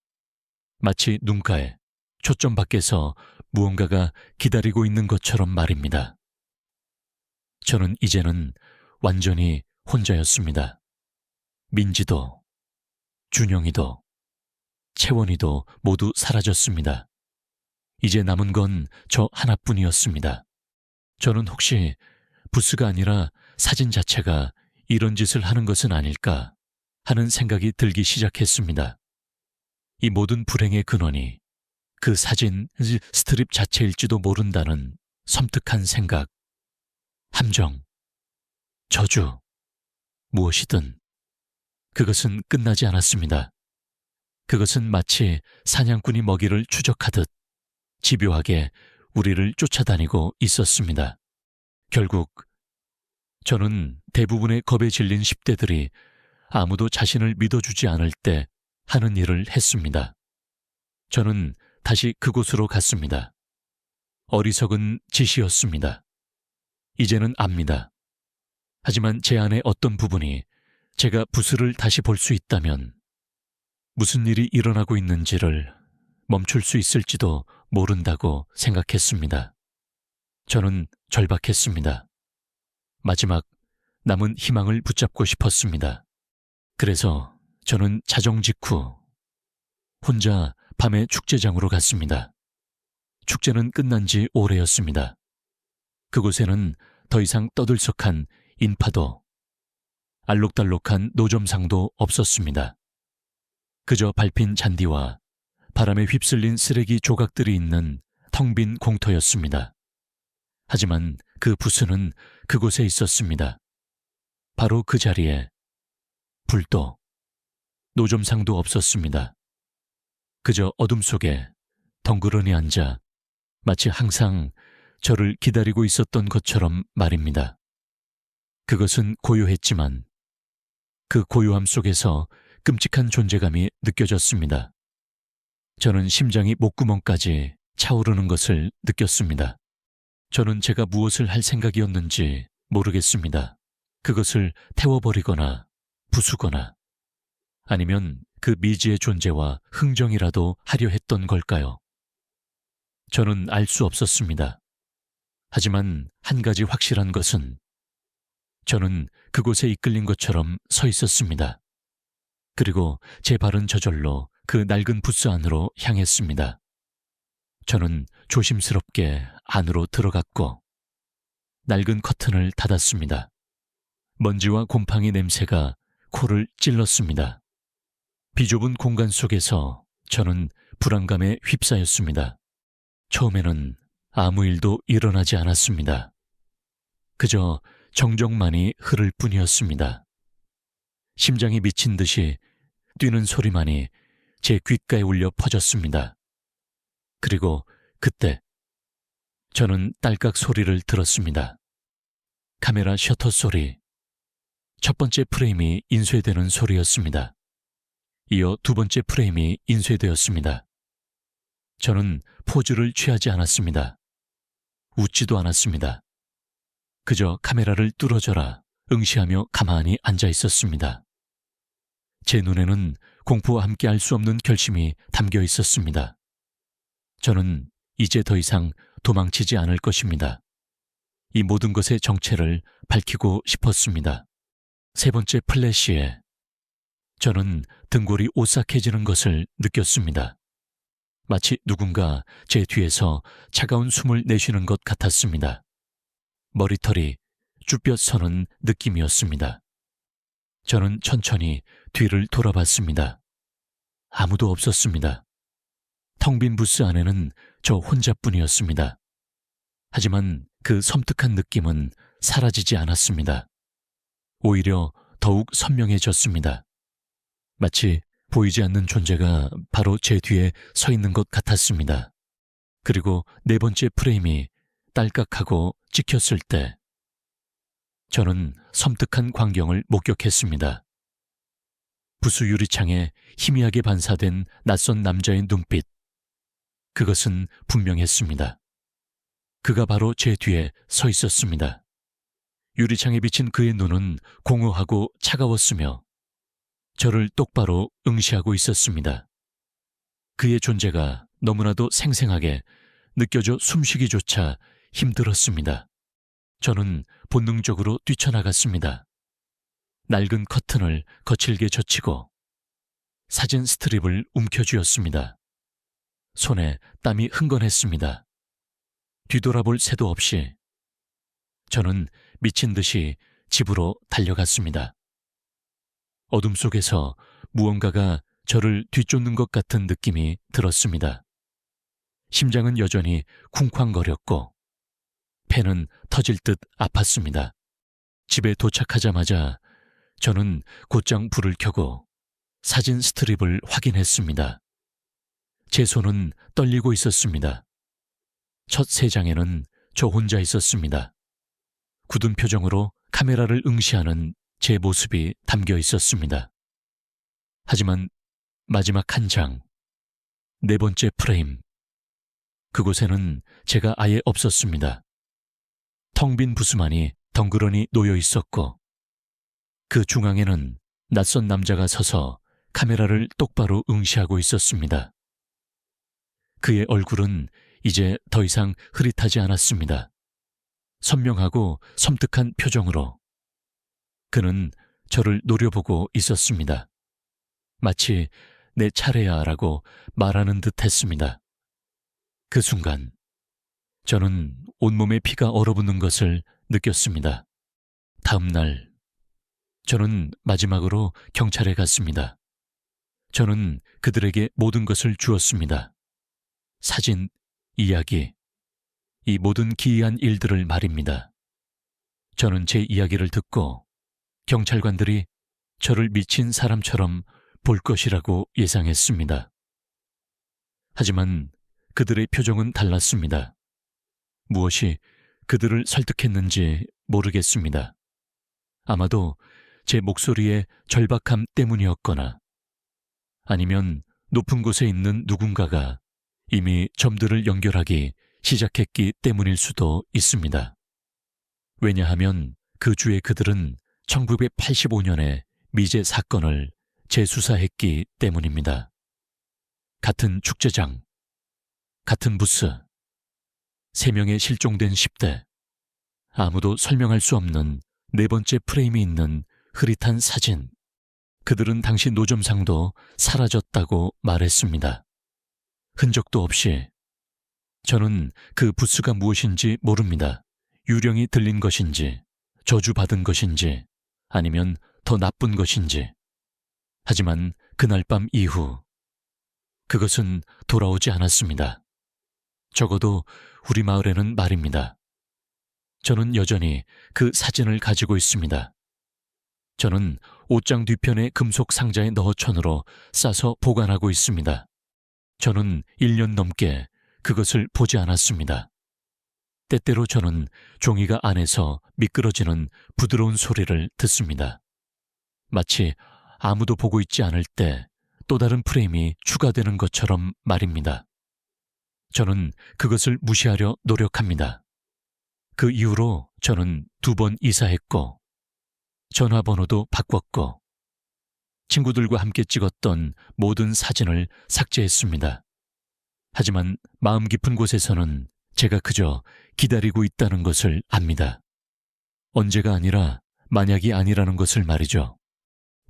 마치 눈가에 초점 밖에서 무언가가 기다리고 있는 것처럼 말입니다. 저는 이제는 완전히 혼자였습니다. 민지도, 준영이도, 채원이도 모두 사라졌습니다. 이제 남은 건 저 하나뿐이었습니다. 저는 혹시 부스가 아니라 사진 자체가 이런 짓을 하는 것은 아닐까 하는 생각이 들기 시작했습니다. 이 모든 불행의 근원이 그 사진 스트립 자체일지도 모른다는 섬뜩한 생각, 함정, 저주, 무엇이든 그것은 끝나지 않았습니다. 그것은 마치 사냥꾼이 먹이를 추적하듯 집요하게 우리를 쫓아다니고 있었습니다. 결국 저는 대부분의 겁에 질린 10대들이 아무도 자신을 믿어주지 않을 때 하는 일을 했습니다. 저는 다시 그곳으로 갔습니다. 어리석은 짓이었습니다. 이제는 압니다. 하지만 제 안의 어떤 부분이 제가 붓을 다시 볼 수 있다면 무슨 일이 일어나고 있는지를 멈출 수 있을지도 모른다고 생각했습니다. 저는 절박했습니다. 마지막 남은 희망을 붙잡고 싶었습니다. 그래서 저는 자정 직후 혼자 밤에 축제장으로 갔습니다. 축제는 끝난 지 오래였습니다. 그곳에는 더 이상 떠들썩한 인파도 알록달록한 노점상도 없었습니다. 그저 밟힌 잔디와 바람에 휩쓸린 쓰레기 조각들이 있는 텅 빈 공터였습니다. 하지만 그 부스는 그곳에 있었습니다. 바로 그 자리에 불도 노점상도 없었습니다. 그저 어둠 속에 덩그러니 앉아 마치 항상 저를 기다리고 있었던 것처럼 말입니다. 그것은 고요했지만 그 고요함 속에서 끔찍한 존재감이 느껴졌습니다. 저는 심장이 목구멍까지 차오르는 것을 느꼈습니다. 저는 제가 무엇을 할 생각이었는지 모르겠습니다. 그것을 태워버리거나 부수거나 아니면 그 미지의 존재와 흥정이라도 하려 했던 걸까요? 저는 알 수 없었습니다. 하지만 한 가지 확실한 것은 저는 그곳에 이끌린 것처럼 서 있었습니다. 그리고 제 발은 저절로 그 낡은 부스 안으로 향했습니다. 저는 조심스럽게 안으로 들어갔고 낡은 커튼을 닫았습니다. 먼지와 곰팡이 냄새가 코를 찔렀습니다. 비좁은 공간 속에서 저는 불안감에 휩싸였습니다. 처음에는 아무 일도 일어나지 않았습니다. 그저 정적만이 흐를 뿐이었습니다. 심장이 미친 듯이 뛰는 소리만이 제 귓가에 울려 퍼졌습니다. 그리고 그때 저는 딸깍 소리를 들었습니다. 카메라 셔터 소리, 첫 번째 프레임이 인쇄되는 소리였습니다. 이어 두 번째 프레임이 인쇄되었습니다. 저는 포즈를 취하지 않았습니다. 웃지도 않았습니다. 그저 카메라를 뚫어져라 응시하며 가만히 앉아 있었습니다. 제 눈에는 공포와 함께 알 수 없는 결심이 담겨 있었습니다. 저는 이제 더 이상 도망치지 않을 것입니다. 이 모든 것의 정체를 밝히고 싶었습니다. 세 번째 플래시에 저는 등골이 오싹해지는 것을 느꼈습니다. 마치 누군가 제 뒤에서 차가운 숨을 내쉬는 것 같았습니다. 머리털이 쭈뼛 서는 느낌이었습니다. 저는 천천히 뒤를 돌아봤습니다. 아무도 없었습니다. 텅 빈 부스 안에는 저 혼자뿐이었습니다. 하지만 그 섬뜩한 느낌은 사라지지 않았습니다. 오히려 더욱 선명해졌습니다. 마치 보이지 않는 존재가 바로 제 뒤에 서 있는 것 같았습니다. 그리고 네 번째 프레임이 딸깍하고 찍혔을 때 저는 섬뜩한 광경을 목격했습니다. 부수 유리창에 희미하게 반사된 낯선 남자의 눈빛. 그것은 분명했습니다. 그가 바로 제 뒤에 서 있었습니다. 유리창에 비친 그의 눈은 공허하고 차가웠으며 저를 똑바로 응시하고 있었습니다. 그의 존재가 너무나도 생생하게 느껴져 숨쉬기조차 힘들었습니다. 저는 본능적으로 뛰쳐나갔습니다. 낡은 커튼을 거칠게 젖히고 사진 스트립을 움켜쥐었습니다. 손에 땀이 흥건했습니다. 뒤돌아볼 새도 없이 저는 미친 듯이 집으로 달려갔습니다. 어둠 속에서 무언가가 저를 뒤쫓는 것 같은 느낌이 들었습니다. 심장은 여전히 쿵쾅거렸고 폐는 터질 듯 아팠습니다. 집에 도착하자마자 저는 곧장 불을 켜고 사진 스트립을 확인했습니다. 제 손은 떨리고 있었습니다. 첫 세 장에는 저 혼자 있었습니다. 굳은 표정으로 카메라를 응시하는 제 모습이 담겨 있었습니다. 하지만 마지막 한 장, 네 번째 프레임, 그곳에는 제가 아예 없었습니다. 텅 빈 부스만이 덩그러니 놓여 있었고 그 중앙에는 낯선 남자가 서서 카메라를 똑바로 응시하고 있었습니다. 그의 얼굴은 이제 더 이상 흐릿하지 않았습니다. 선명하고 섬뜩한 표정으로 그는 저를 노려보고 있었습니다. 마치 내 차례야 라고 말하는 듯 했습니다. 그 순간 저는 온몸에 피가 얼어붙는 것을 느꼈습니다. 다음 날 저는 마지막으로 경찰에 갔습니다. 저는 그들에게 모든 것을 주었습니다. 사진, 이야기, 이 모든 기이한 일들을 말입니다. 저는 제 이야기를 듣고 경찰관들이 저를 미친 사람처럼 볼 것이라고 예상했습니다. 하지만 그들의 표정은 달랐습니다. 무엇이 그들을 설득했는지 모르겠습니다. 아마도 제 목소리의 절박함 때문이었거나 아니면 높은 곳에 있는 누군가가 이미 점들을 연결하기 시작했기 때문일 수도 있습니다. 왜냐하면 그 주에 그들은 1985년에 미제 사건을 재수사했기 때문입니다. 같은 축제장, 같은 부스, 3명의 실종된 10대, 아무도 설명할 수 없는 4번째 프레임이 있는 흐릿한 사진. 그들은 당시 노점상도 사라졌다고 말했습니다. 흔적도 없이. 저는 그 부스가 무엇인지 모릅니다. 유령이 들린 것인지, 저주받은 것인지, 아니면 더 나쁜 것인지. 하지만 그날 밤 이후 그것은 돌아오지 않았습니다. 적어도 우리 마을에는 말입니다. 저는 여전히 그 사진을 가지고 있습니다. 저는 옷장 뒤편의 금속 상자에 넣어 천으로 싸서 보관하고 있습니다. 저는 1년 넘게 그것을 보지 않았습니다. 때때로 저는 종이가 안에서 미끄러지는 부드러운 소리를 듣습니다. 마치 아무도 보고 있지 않을 때 또 다른 프레임이 추가되는 것처럼 말입니다. 저는 그것을 무시하려 노력합니다. 그 이후로 저는 2번 이사했고 전화번호도 바꿨고 친구들과 함께 찍었던 모든 사진을 삭제했습니다. 하지만 마음 깊은 곳에서는 제가 그저 기다리고 있다는 것을 압니다. 언제가 아니라 만약이 아니라는 것을 말이죠.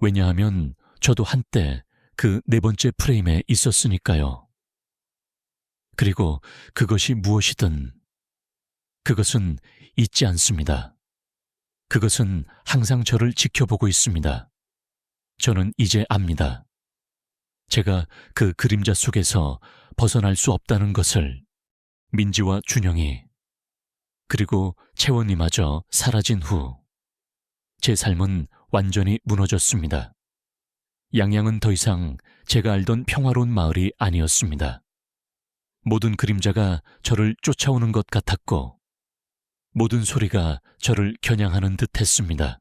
왜냐하면 저도 한때 그 4번째 프레임에 있었으니까요. 그리고 그것이 무엇이든 그것은 잊지 않습니다. 그것은 항상 저를 지켜보고 있습니다. 저는 이제 압니다. 제가 그 그림자 속에서 벗어날 수 없다는 것을. 민지와 준영이 그리고 채원이마저 사라진 후 제 삶은 완전히 무너졌습니다. 양양은 더 이상 제가 알던 평화로운 마을이 아니었습니다. 모든 그림자가 저를 쫓아오는 것 같았고 모든 소리가 저를 겨냥하는 듯 했습니다.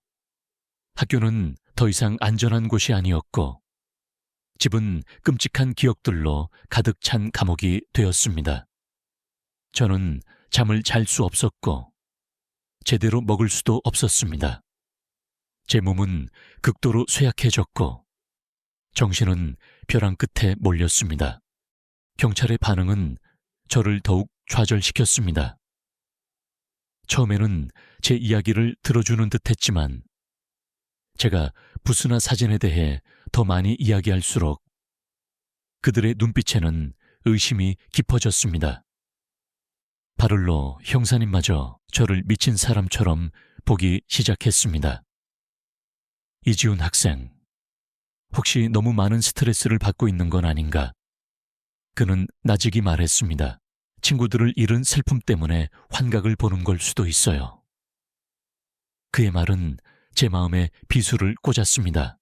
학교는 더 이상 안전한 곳이 아니었고 집은 끔찍한 기억들로 가득 찬 감옥이 되었습니다. 저는 잠을 잘 수 없었고 제대로 먹을 수도 없었습니다. 제 몸은 극도로 쇠약해졌고 정신은 벼랑 끝에 몰렸습니다. 경찰의 반응은 저를 더욱 좌절시켰습니다. 처음에는 제 이야기를 들어주는 듯 했지만 제가 부스나 사진에 대해 더 많이 이야기할수록 그들의 눈빛에는 의심이 깊어졌습니다. 바를로 형사님마저 저를 미친 사람처럼 보기 시작했습니다. 이지훈 학생, 혹시 너무 많은 스트레스를 받고 있는 건 아닌가? 그는 나직이 말했습니다. 친구들을 잃은 슬픔 때문에 환각을 보는 걸 수도 있어요. 그의 말은 제 마음에 비수를 꽂았습니다.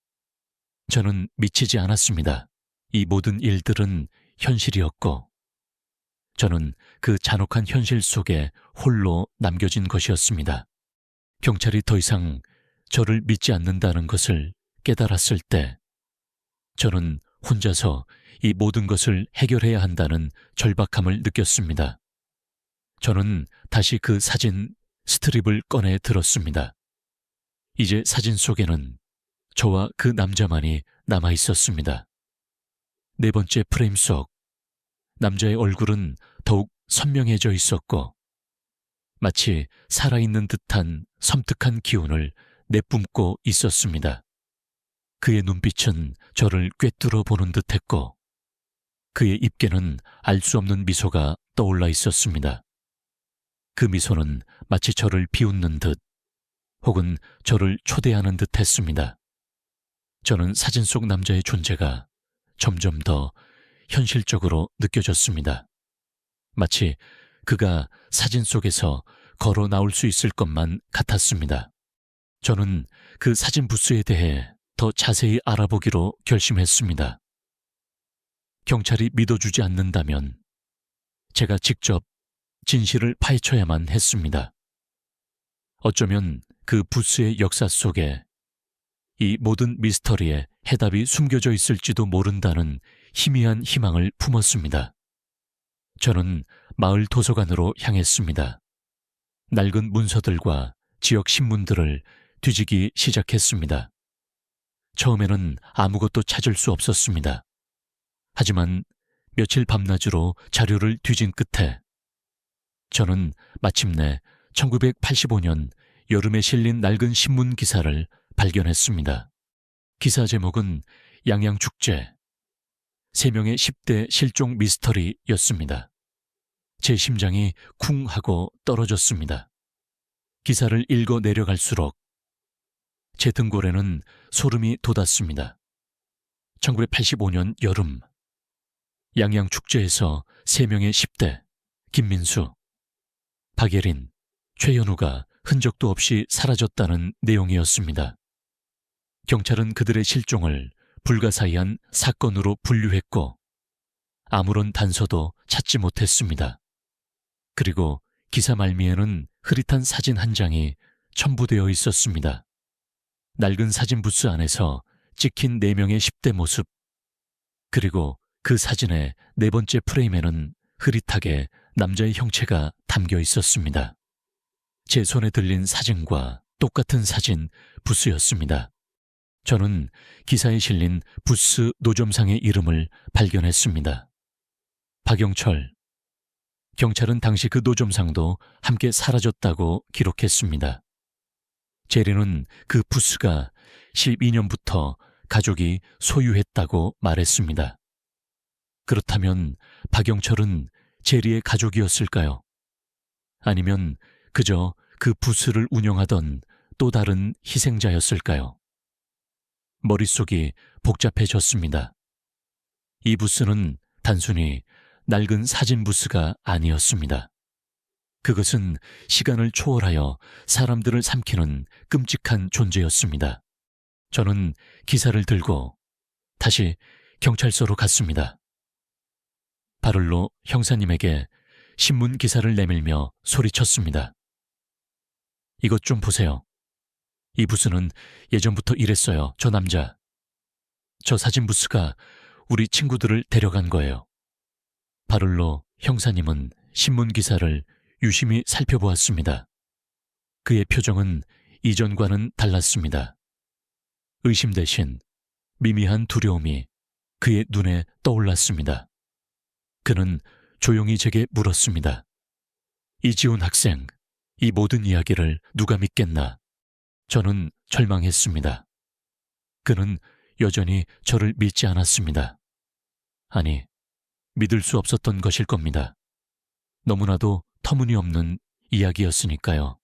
저는 미치지 않았습니다. 이 모든 일들은 현실이었고 저는 그 잔혹한 현실 속에 홀로 남겨진 것이었습니다. 경찰이 더 이상 저를 믿지 않는다는 것을 깨달았을 때 저는 혼자서 이 모든 것을 해결해야 한다는 절박함을 느꼈습니다. 저는 다시 그 사진 스트립을 꺼내 들었습니다. 이제 사진 속에는 저와 그 남자만이 남아 있었습니다. 네 번째 프레임 속 남자의 얼굴은 더욱 선명해져 있었고 마치 살아있는 듯한 섬뜩한 기운을 내뿜고 있었습니다. 그의 눈빛은 저를 꿰뚫어 보는 듯했고 그의 입계는 알 수 없는 미소가 떠올라 있었습니다. 그 미소는 마치 저를 비웃는 듯 혹은 저를 초대하는 듯 했습니다. 저는 사진 속 남자의 존재가 점점 더 현실적으로 느껴졌습니다. 마치 그가 사진 속에서 걸어 나올 수 있을 것만 같았습니다. 저는 그 사진 부스에 대해 더 자세히 알아보기로 결심했습니다. 경찰이 믿어주지 않는다면 제가 직접 진실을 파헤쳐야만 했습니다. 어쩌면 그 부스의 역사 속에 이 모든 미스터리에 해답이 숨겨져 있을지도 모른다는 희미한 희망을 품었습니다. 저는 마을 도서관으로 향했습니다. 낡은 문서들과 지역 신문들을 뒤지기 시작했습니다. 처음에는 아무것도 찾을 수 없었습니다. 하지만 며칠 밤낮으로 자료를 뒤진 끝에 저는 마침내 1985년 여름에 실린 낡은 신문 기사를 발견했습니다. 기사 제목은 양양축제, 3명의 10대 실종 미스터리였습니다. 제 심장이 쿵 하고 떨어졌습니다. 기사를 읽어 내려갈수록 제 등골에는 소름이 돋았습니다. 1985년 여름, 양양축제에서 3명의 10대, 김민수, 박예린, 최현우가 흔적도 없이 사라졌다는 내용이었습니다. 경찰은 그들의 실종을 불가사의한 사건으로 분류했고 아무런 단서도 찾지 못했습니다. 그리고 기사 말미에는 흐릿한 사진 한 장이 첨부되어 있었습니다. 낡은 사진 부스 안에서 찍힌 4명의 10대 모습, 그리고 그 사진의 4번째 프레임에는 흐릿하게 남자의 형체가 담겨 있었습니다. 제 손에 들린 사진과 똑같은 사진 부스였습니다. 저는 기사에 실린 부스 노점상의 이름을 발견했습니다. 박영철. 경찰은 당시 그 노점상도 함께 사라졌다고 기록했습니다. 제리는 그 부스가 12년부터 가족이 소유했다고 말했습니다. 그렇다면 박영철은 제리의 가족이었을까요? 아니면 그저 그 부스를 운영하던 또 다른 희생자였을까요? 머릿속이 복잡해졌습니다. 이 부스는 단순히 낡은 사진 부스가 아니었습니다. 그것은 시간을 초월하여 사람들을 삼키는 끔찍한 존재였습니다. 저는 기사를 들고 다시 경찰서로 갔습니다. 바를로 형사님에게 신문 기사를 내밀며 소리쳤습니다. 이것 좀 보세요. 이 부스는 예전부터 이랬어요. 저 남자. 저 사진 부스가 우리 친구들을 데려간 거예요. 바를로 형사님은 신문 기사를 유심히 살펴보았습니다. 그의 표정은 이전과는 달랐습니다. 의심 대신 미미한 두려움이 그의 눈에 떠올랐습니다. 그는 조용히 제게 물었습니다. 이지훈 학생, 이 모든 이야기를 누가 믿겠나? 저는 절망했습니다. 그는 여전히 저를 믿지 않았습니다. 아니, 믿을 수 없었던 것일 겁니다. 너무나도 터무니없는 이야기였으니까요.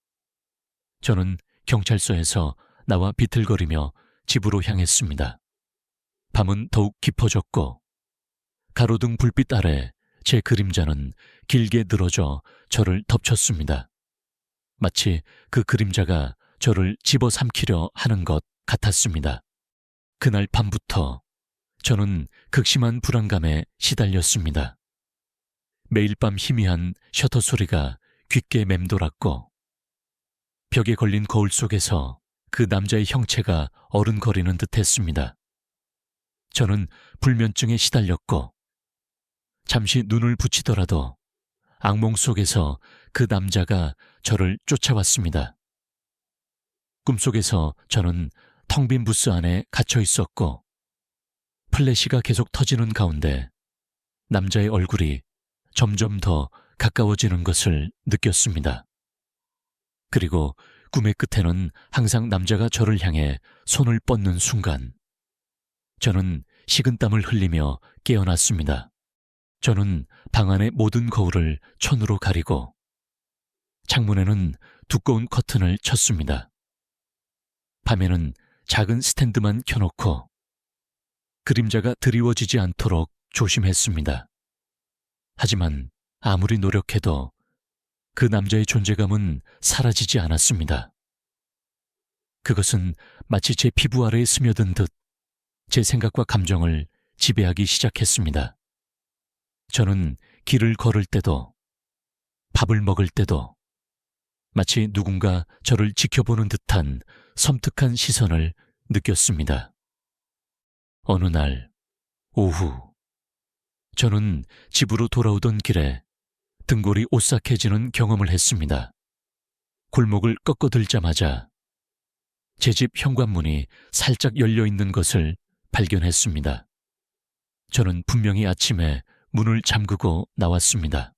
저는 경찰서에서 나와 비틀거리며 집으로 향했습니다. 밤은 더욱 깊어졌고 가로등 불빛 아래 제 그림자는 길게 늘어져 저를 덮쳤습니다. 마치 그 그림자가 저를 집어삼키려 하는 것 같았습니다. 그날 밤부터 저는 극심한 불안감에 시달렸습니다. 매일 밤 희미한 셔터 소리가 귓게 맴돌았고 벽에 걸린 거울 속에서 그 남자의 형체가 어른거리는 듯했습니다. 저는 불면증에 시달렸고 잠시 눈을 붙이더라도 악몽 속에서 그 남자가 저를 쫓아왔습니다. 꿈속에서 저는 텅 빈 부스 안에 갇혀 있었고 플래시가 계속 터지는 가운데 남자의 얼굴이 점점 더 가까워지는 것을 느꼈습니다. 그리고 꿈의 끝에는 항상 남자가 저를 향해 손을 뻗는 순간 저는 식은땀을 흘리며 깨어났습니다. 저는 방 안의 모든 거울을 천으로 가리고 창문에는 두꺼운 커튼을 쳤습니다. 밤에는 작은 스탠드만 켜놓고 그림자가 드리워지지 않도록 조심했습니다. 하지만 아무리 노력해도 그 남자의 존재감은 사라지지 않았습니다. 그것은 마치 제 피부 아래에 스며든 듯 제 생각과 감정을 지배하기 시작했습니다. 저는 길을 걸을 때도 밥을 먹을 때도 마치 누군가 저를 지켜보는 듯한 섬뜩한 시선을 느꼈습니다. 어느 날 오후 저는 집으로 돌아오던 길에 등골이 오싹해지는 경험을 했습니다. 골목을 꺾어들자마자 제 집 현관문이 살짝 열려있는 것을 발견했습니다. 저는 분명히 아침에 문을 잠그고 나왔습니다.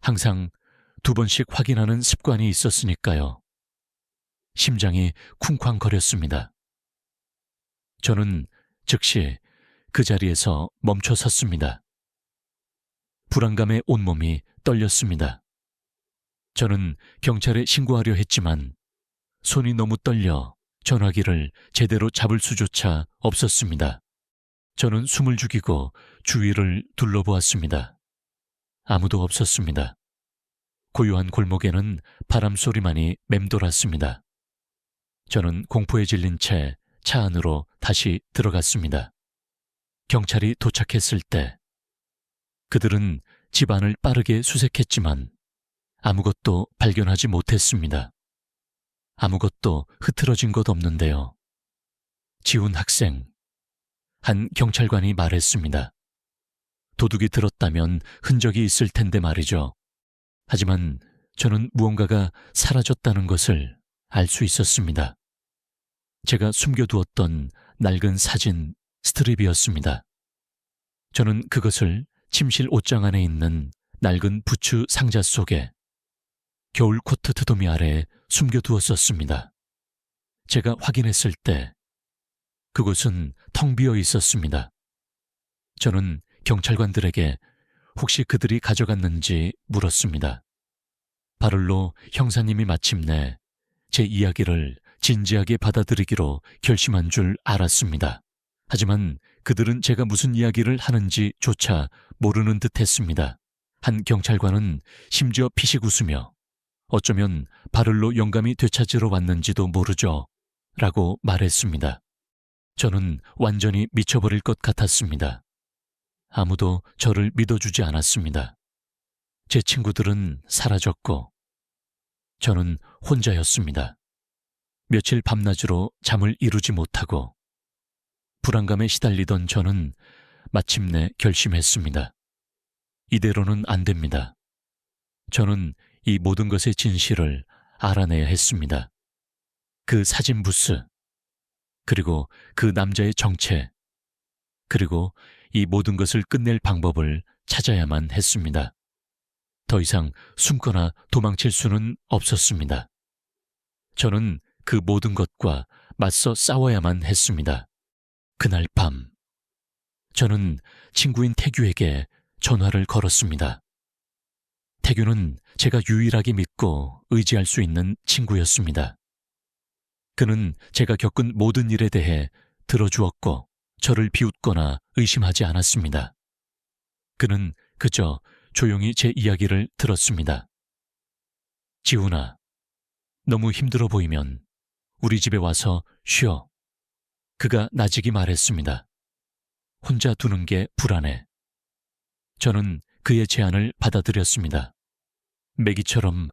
항상 2번씩 확인하는 습관이 있었으니까요. 심장이 쿵쾅거렸습니다. 저는 즉시 그 자리에서 멈춰 섰습니다. 불안감에 온몸이 떨렸습니다. 저는 경찰에 신고하려 했지만 손이 너무 떨려 전화기를 제대로 잡을 수조차 없었습니다. 저는 숨을 죽이고 주위를 둘러보았습니다. 아무도 없었습니다. 고요한 골목에는 바람 소리만이 맴돌았습니다. 저는 공포에 질린 채 차 안으로 다시 들어갔습니다. 경찰이 도착했을 때 그들은 집안을 빠르게 수색했지만 아무것도 발견하지 못했습니다. 아무것도 흐트러진 것 없는데요. 지훈 학생, 한 경찰관이 말했습니다. 도둑이 들었다면 흔적이 있을 텐데 말이죠. 하지만 저는 무언가가 사라졌다는 것을 알 수 있었습니다. 제가 숨겨두었던 낡은 사진 스트립이었습니다. 저는 그것을 침실 옷장 안에 있는 낡은 부츠 상자 속에 겨울 코트 트도미 아래에 숨겨두었었습니다. 제가 확인했을 때 그곳은 텅 비어 있었습니다. 저는 경찰관들에게 혹시 그들이 가져갔는지 물었습니다. 바를로 형사님이 마침내 제 이야기를 진지하게 받아들이기로 결심한 줄 알았습니다. 하지만 그들은 제가 무슨 이야기를 하는지조차 모르는 듯 했습니다. 한 경찰관은 심지어 피식 웃으며 어쩌면 바를로 영감이 되찾으러 왔는지도 모르죠 라고 말했습니다. 저는 완전히 미쳐버릴 것 같았습니다. 아무도 저를 믿어주지 않았습니다. 제 친구들은 사라졌고 저는 혼자였습니다. 며칠 밤낮으로 잠을 이루지 못하고 불안감에 시달리던 저는 마침내 결심했습니다. 이대로는 안 됩니다. 저는 이 모든 것의 진실을 알아내야 했습니다. 그 사진 부스, 그리고 그 남자의 정체, 그리고 이 모든 것을 끝낼 방법을 찾아야만 했습니다. 더 이상 숨거나 도망칠 수는 없었습니다. 저는 그 모든 것과 맞서 싸워야만 했습니다. 그날 밤, 저는 친구인 태규에게 전화를 걸었습니다. 태규는 제가 유일하게 믿고 의지할 수 있는 친구였습니다. 그는 제가 겪은 모든 일에 대해 들어주었고 저를 비웃거나 의심하지 않았습니다. 그는 그저 조용히 제 이야기를 들었습니다. 지훈아, 너무 힘들어 보이면 우리 집에 와서 쉬어. 그가 나직이 말했습니다. 혼자 두는 게 불안해. 저는 그의 제안을 받아들였습니다. 매기처럼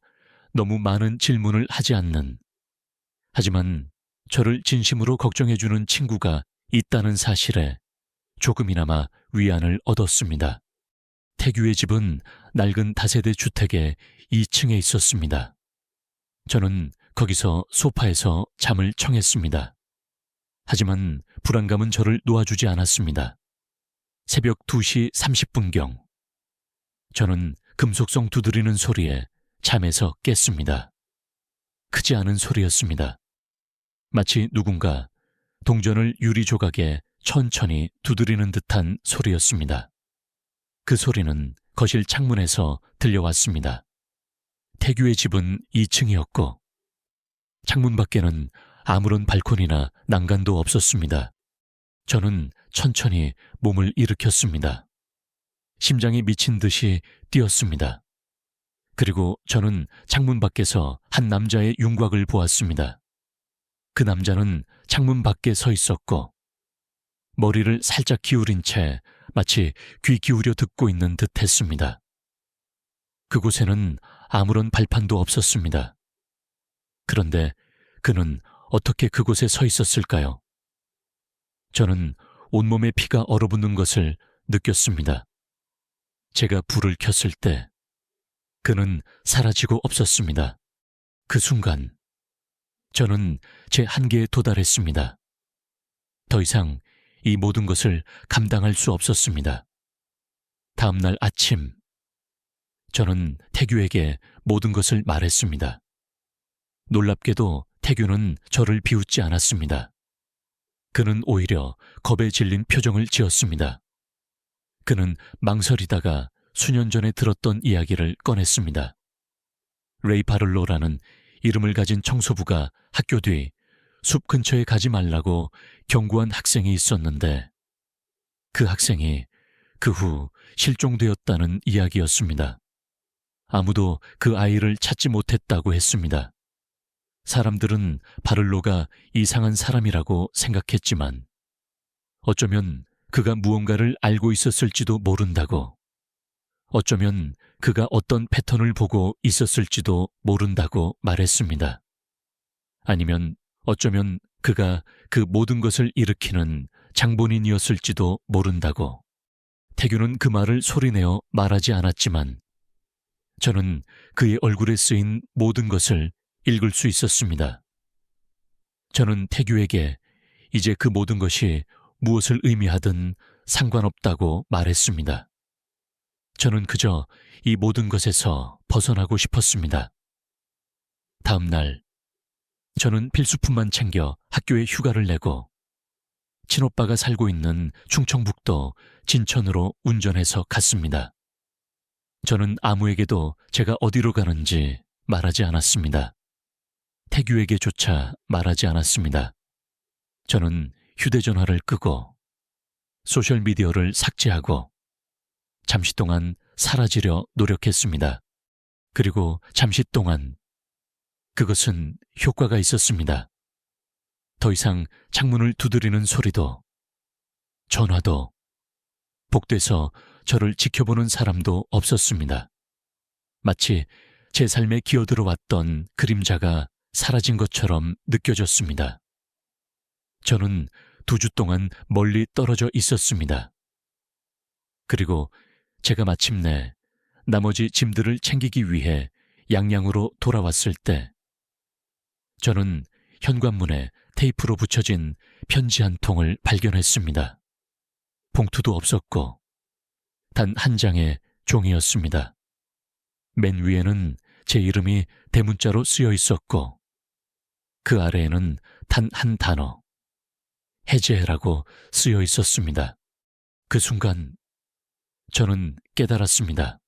너무 많은 질문을 하지 않는, 하지만 저를 진심으로 걱정해주는 친구가 있다는 사실에 조금이나마 위안을 얻었습니다. 태규의 집은 낡은 다세대 주택의 2층에 있었습니다. 저는 거기서 소파에서 잠을 청했습니다. 하지만 불안감은 저를 놓아주지 않았습니다. 새벽 2시 30분경 저는 금속성 두드리는 소리에 잠에서 깼습니다. 크지 않은 소리였습니다. 마치 누군가 동전을 유리 조각에 천천히 두드리는 듯한 소리였습니다. 그 소리는 거실 창문에서 들려왔습니다. 태규의 집은 2층이었고 창문 밖에는 아무런 발코니나 난간도 없었습니다. 저는 천천히 몸을 일으켰습니다. 심장이 미친 듯이 뛰었습니다. 그리고 저는 창문 밖에서 한 남자의 윤곽을 보았습니다. 그 남자는 창문 밖에 서 있었고 머리를 살짝 기울인 채 마치 귀 기울여 듣고 있는 듯 했습니다. 그곳에는 아무런 발판도 없었습니다. 그런데 그는 어떻게 그곳에 서 있었을까요? 저는 온몸에 피가 얼어붙는 것을 느꼈습니다. 제가 불을 켰을 때 그는 사라지고 없었습니다. 그 순간 저는 제 한계에 도달했습니다. 더 이상 이 모든 것을 감당할 수 없었습니다. 다음 날 아침 저는 태규에게 모든 것을 말했습니다. 놀랍게도 태규는 저를 비웃지 않았습니다. 그는 오히려 겁에 질린 표정을 지었습니다. 그는 망설이다가 수년 전에 들었던 이야기를 꺼냈습니다. 레이 바를로라는 이름을 가진 청소부가 학교 뒤 숲 근처에 가지 말라고 경고한 학생이 있었는데 그 학생이 그 후 실종되었다는 이야기였습니다. 아무도 그 아이를 찾지 못했다고 했습니다. 사람들은 바를로가 이상한 사람이라고 생각했지만 어쩌면 그가 무언가를 알고 있었을지도 모른다고, 어쩌면 그가 어떤 패턴을 보고 있었을지도 모른다고 말했습니다. 아니면 어쩌면 그가 그 모든 것을 일으키는 장본인이었을지도 모른다고. 태규는 그 말을 소리내어 말하지 않았지만 저는 그의 얼굴에 쓰인 모든 것을 읽을 수 있었습니다. 저는 태규에게 이제 그 모든 것이 무엇을 의미하든 상관없다고 말했습니다. 저는 그저 이 모든 것에서 벗어나고 싶었습니다. 다음 날 저는 필수품만 챙겨 학교에 휴가를 내고 친오빠가 살고 있는 충청북도 진천으로 운전해서 갔습니다. 저는 아무에게도 제가 어디로 가는지 말하지 않았습니다. 태규에게조차 말하지 않았습니다. 저는 휴대전화를 끄고 소셜미디어를 삭제하고 잠시 동안 사라지려 노력했습니다. 그리고 잠시 동안 그것은 효과가 있었습니다. 더 이상 창문을 두드리는 소리도, 전화도, 복도에서 저를 지켜보는 사람도 없었습니다. 마치 제 삶에 기어들어왔던 그림자가 사라진 것처럼 느껴졌습니다. 저는 2주 동안 멀리 떨어져 있었습니다. 그리고 제가 마침내 나머지 짐들을 챙기기 위해 양양으로 돌아왔을 때 저는 현관문에 테이프로 붙여진 편지 한 통을 발견했습니다. 봉투도 없었고 단 한 장의 종이였습니다. 맨 위에는 제 이름이 대문자로 쓰여 있었고 그 아래에는 단 한 단어, 해제해라고 쓰여 있었습니다. 그 순간 저는 깨달았습니다.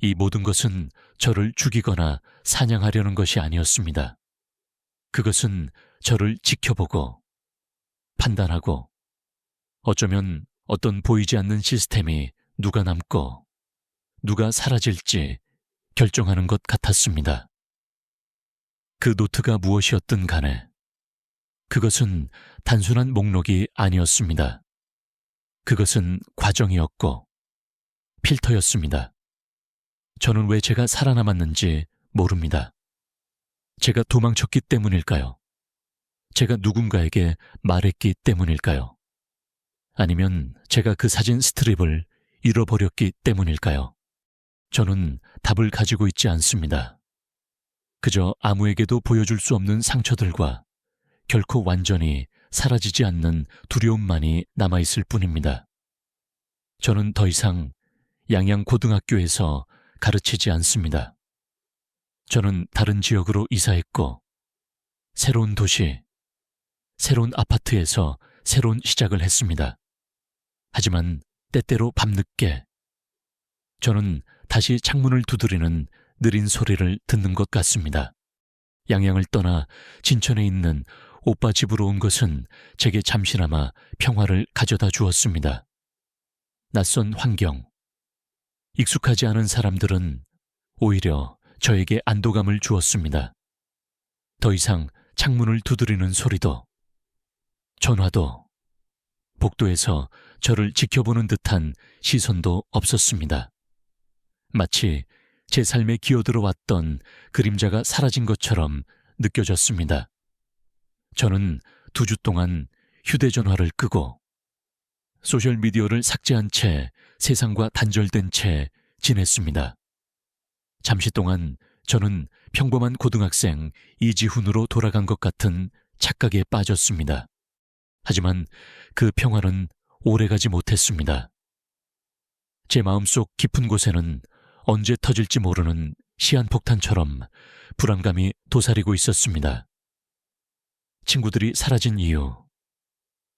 이 모든 것은 저를 죽이거나 사냥하려는 것이 아니었습니다. 그것은 저를 지켜보고 판단하고 어쩌면 어떤 보이지 않는 시스템이 누가 남고 누가 사라질지 결정하는 것 같았습니다. 그 노트가 무엇이었든 간에 그것은 단순한 목록이 아니었습니다. 그것은 과정이었고 필터였습니다. 저는 왜 제가 살아남았는지 모릅니다. 제가 도망쳤기 때문일까요? 제가 누군가에게 말했기 때문일까요? 아니면 제가 그 사진 스트립을 잃어버렸기 때문일까요? 저는 답을 가지고 있지 않습니다. 그저 아무에게도 보여줄 수 없는 상처들과 결코 완전히 사라지지 않는 두려움만이 남아있을 뿐입니다. 저는 더 이상 양양고등학교에서 가르치지 않습니다. 저는 다른 지역으로 이사했고, 새로운 도시, 새로운 아파트에서 새로운 시작을 했습니다. 하지만 때때로 밤늦게 저는 다시 창문을 두드리는 느린 소리를 듣는 것 같습니다. 양양을 떠나 진천에 있는 오빠 집으로 온 것은 제게 잠시나마 평화를 가져다 주었습니다. 낯선 환경, 익숙하지 않은 사람들은 오히려 저에게 안도감을 주었습니다. 더 이상 창문을 두드리는 소리도, 전화도, 복도에서 저를 지켜보는 듯한 시선도 없었습니다. 마치 제 삶에 기어들어왔던 그림자가 사라진 것처럼 느껴졌습니다. 저는 2주 동안 휴대전화를 끄고 소셜미디어를 삭제한 채 세상과 단절된 채 지냈습니다. 잠시 동안 저는 평범한 고등학생 이지훈으로 돌아간 것 같은 착각에 빠졌습니다. 하지만 그 평화는 오래가지 못했습니다. 제 마음속 깊은 곳에는 언제 터질지 모르는 시한폭탄처럼 불안감이 도사리고 있었습니다. 친구들이 사라진 이유,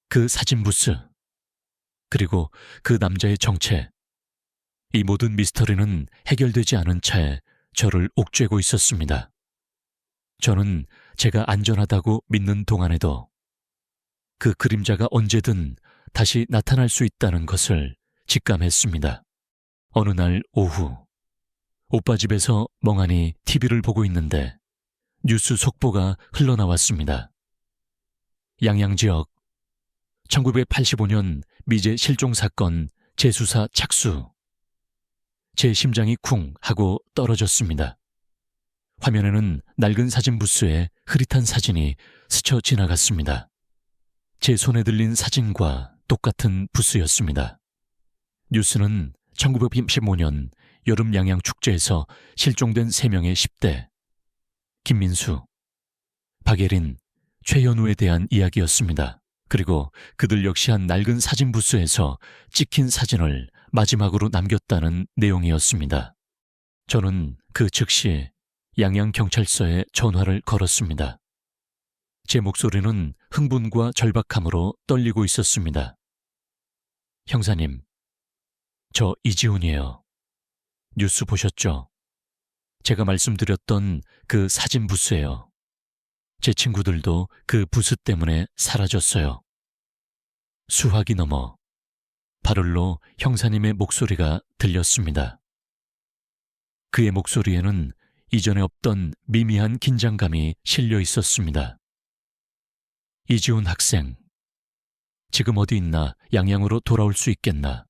그 사진 부스, 그리고 그 남자의 정체, 이 모든 미스터리는 해결되지 않은 채 저를 옥죄고 있었습니다. 저는 제가 안전하다고 믿는 동안에도 그 그림자가 언제든 다시 나타날 수 있다는 것을 직감했습니다. 어느 날 오후, 오빠 집에서 멍하니 TV를 보고 있는데 뉴스 속보가 흘러나왔습니다. 양양 지역 1985년 미제 실종 사건 재수사 착수. 제 심장이 쿵 하고 떨어졌습니다. 화면에는 낡은 사진 부스에 흐릿한 사진이 스쳐 지나갔습니다. 제 손에 들린 사진과 똑같은 부스였습니다. 뉴스는 1915년 여름 양양 축제에서 실종된 3명의 10대, 김민수, 박예린, 최현우에 대한 이야기였습니다. 그리고 그들 역시 한 낡은 사진 부스에서 찍힌 사진을 마지막으로 남겼다는 내용이었습니다. 저는 그 즉시 양양경찰서에 전화를 걸었습니다. 제 목소리는 흥분과 절박함으로 떨리고 있었습니다. 형사님, 저 이지훈이에요. 뉴스 보셨죠? 제가 말씀드렸던 그 사진 부스예요. 제 친구들도 그 부스 때문에 사라졌어요. 수화기 넘어 바를로 형사님의 목소리가 들렸습니다. 그의 목소리에는 이전에 없던 미미한 긴장감이 실려 있었습니다. 이지훈 학생, 지금 어디 있나? 양양으로 돌아올 수 있겠나?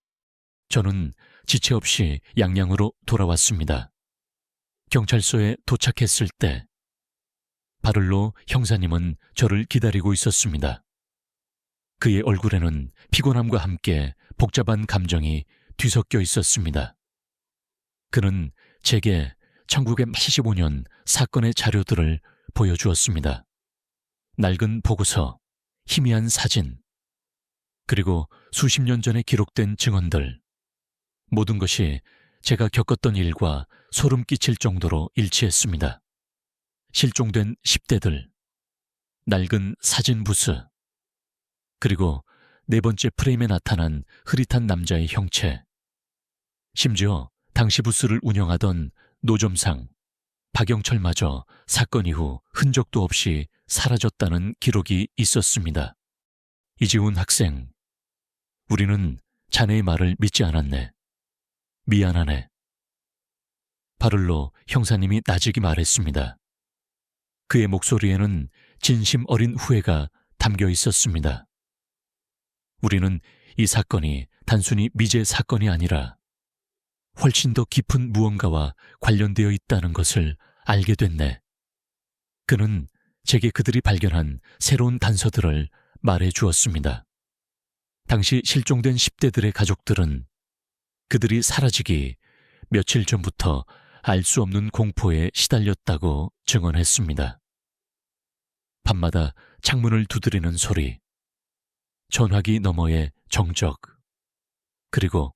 저는 지체 없이 양양으로 돌아왔습니다. 경찰서에 도착했을 때 바를로 형사님은 저를 기다리고 있었습니다. 그의 얼굴에는 피곤함과 함께 복잡한 감정이 뒤섞여 있었습니다. 그는 제게 1985년 사건의 자료들을 보여주었습니다. 낡은 보고서, 희미한 사진, 그리고 수십 년 전에 기록된 증언들. 모든 것이 제가 겪었던 일과 소름 끼칠 정도로 일치했습니다. 실종된 10대들, 낡은 사진 부스, 그리고 4번째 프레임에 나타난 흐릿한 남자의 형체. 심지어 당시 부스를 운영하던 노점상, 박영철마저 사건 이후 흔적도 없이 사라졌다는 기록이 있었습니다. 이지훈 학생, 우리는 자네의 말을 믿지 않았네. 미안하네. 바를로 형사님이 나직이 말했습니다. 그의 목소리에는 진심 어린 후회가 담겨 있었습니다. 우리는 이 사건이 단순히 미제 사건이 아니라 훨씬 더 깊은 무언가와 관련되어 있다는 것을 알게 됐네. 그는 제게 그들이 발견한 새로운 단서들을 말해 주었습니다. 당시 실종된 10대들의 가족들은 그들이 사라지기 며칠 전부터 알 수 없는 공포에 시달렸다고 증언했습니다. 밤마다 창문을 두드리는 소리, 전화기 너머의 정적, 그리고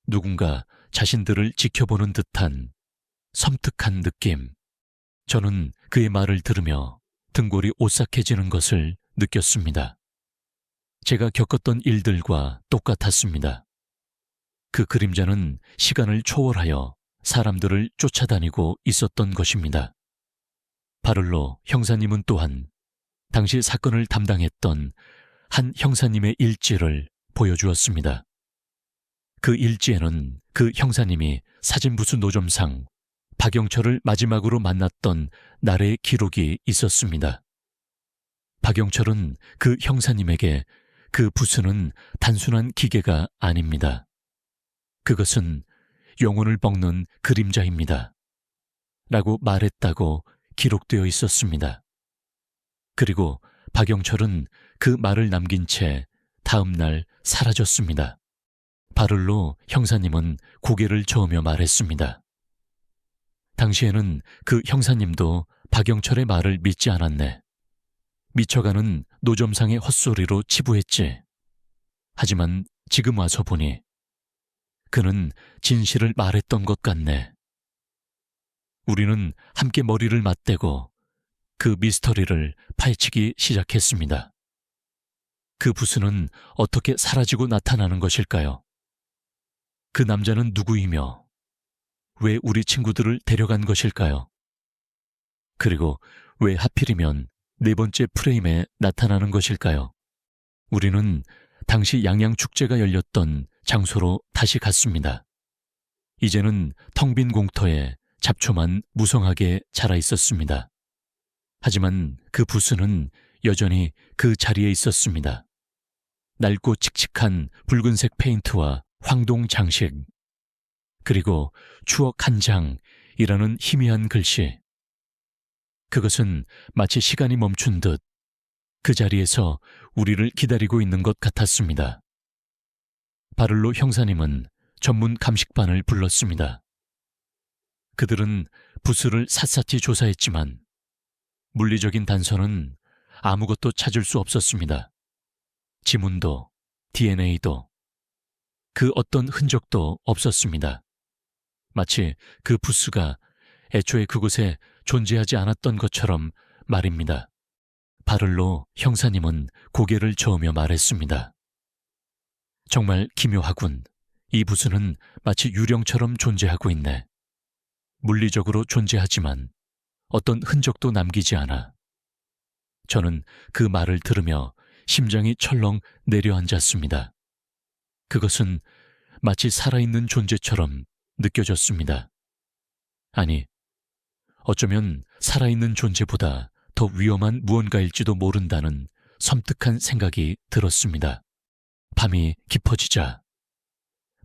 누군가 자신들을 지켜보는 듯한 섬뜩한 느낌. 저는 그의 말을 들으며 등골이 오싹해지는 것을 느꼈습니다. 제가 겪었던 일들과 똑같았습니다. 그 그림자는 시간을 초월하여 사람들을 쫓아다니고 있었던 것입니다. 바를로 형사님은 또한 당시 사건을 담당했던 한 형사님의 일지를 보여주었습니다. 그 일지에는 그 형사님이 사진부수 노점상 박영철을 마지막으로 만났던 날의 기록이 있었습니다. 박영철은 그 형사님에게 그 부수는 단순한 기계가 아닙니다. 그것은 영혼을 먹는 그림자입니다. 라고 말했다고 기록되어 있었습니다. 그리고 박영철은 그 말을 남긴 채 다음 날 사라졌습니다. 바를로 형사님은 고개를 저으며 말했습니다. 당시에는 그 형사님도 박영철의 말을 믿지 않았네. 미쳐가는 노점상의 헛소리로 치부했지. 하지만 지금 와서 보니 그는 진실을 말했던 것 같네. 우리는 함께 머리를 맞대고 그 미스터리를 파헤치기 시작했습니다. 그 부수는 어떻게 사라지고 나타나는 것일까요? 그 남자는 누구이며 왜 우리 친구들을 데려간 것일까요? 그리고 왜 하필이면 네 번째 프레임에 나타나는 것일까요? 우리는 당시 양양축제가 열렸던 장소로 다시 갔습니다. 이제는 텅 빈 공터에 잡초만 무성하게 자라 있었습니다. 하지만 그 부수는 여전히 그 자리에 있었습니다. 낡고 칙칙한 붉은색 페인트와 황동 장식, 그리고 추억 한 장이라는 희미한 글씨. 그것은 마치 시간이 멈춘 듯 그 자리에서 우리를 기다리고 있는 것 같았습니다. 바를로 형사님은 전문 감식반을 불렀습니다. 그들은 부수를 샅샅이 조사했지만 물리적인 단서는 아무것도 찾을 수 없었습니다. 지문도 DNA도 그 어떤 흔적도 없었습니다. 마치 그 부수가 애초에 그곳에 존재하지 않았던 것처럼 말입니다. 바를로 형사님은 고개를 저으며 말했습니다. 정말 기묘하군. 이 부수는 마치 유령처럼 존재하고 있네. 물리적으로 존재하지만 어떤 흔적도 남기지 않아. 저는 그 말을 들으며 심장이 철렁 내려앉았습니다. 그것은 마치 살아있는 존재처럼 느껴졌습니다. 아니, 어쩌면 살아있는 존재보다 더 위험한 무언가일지도 모른다는 섬뜩한 생각이 들었습니다. 밤이 깊어지자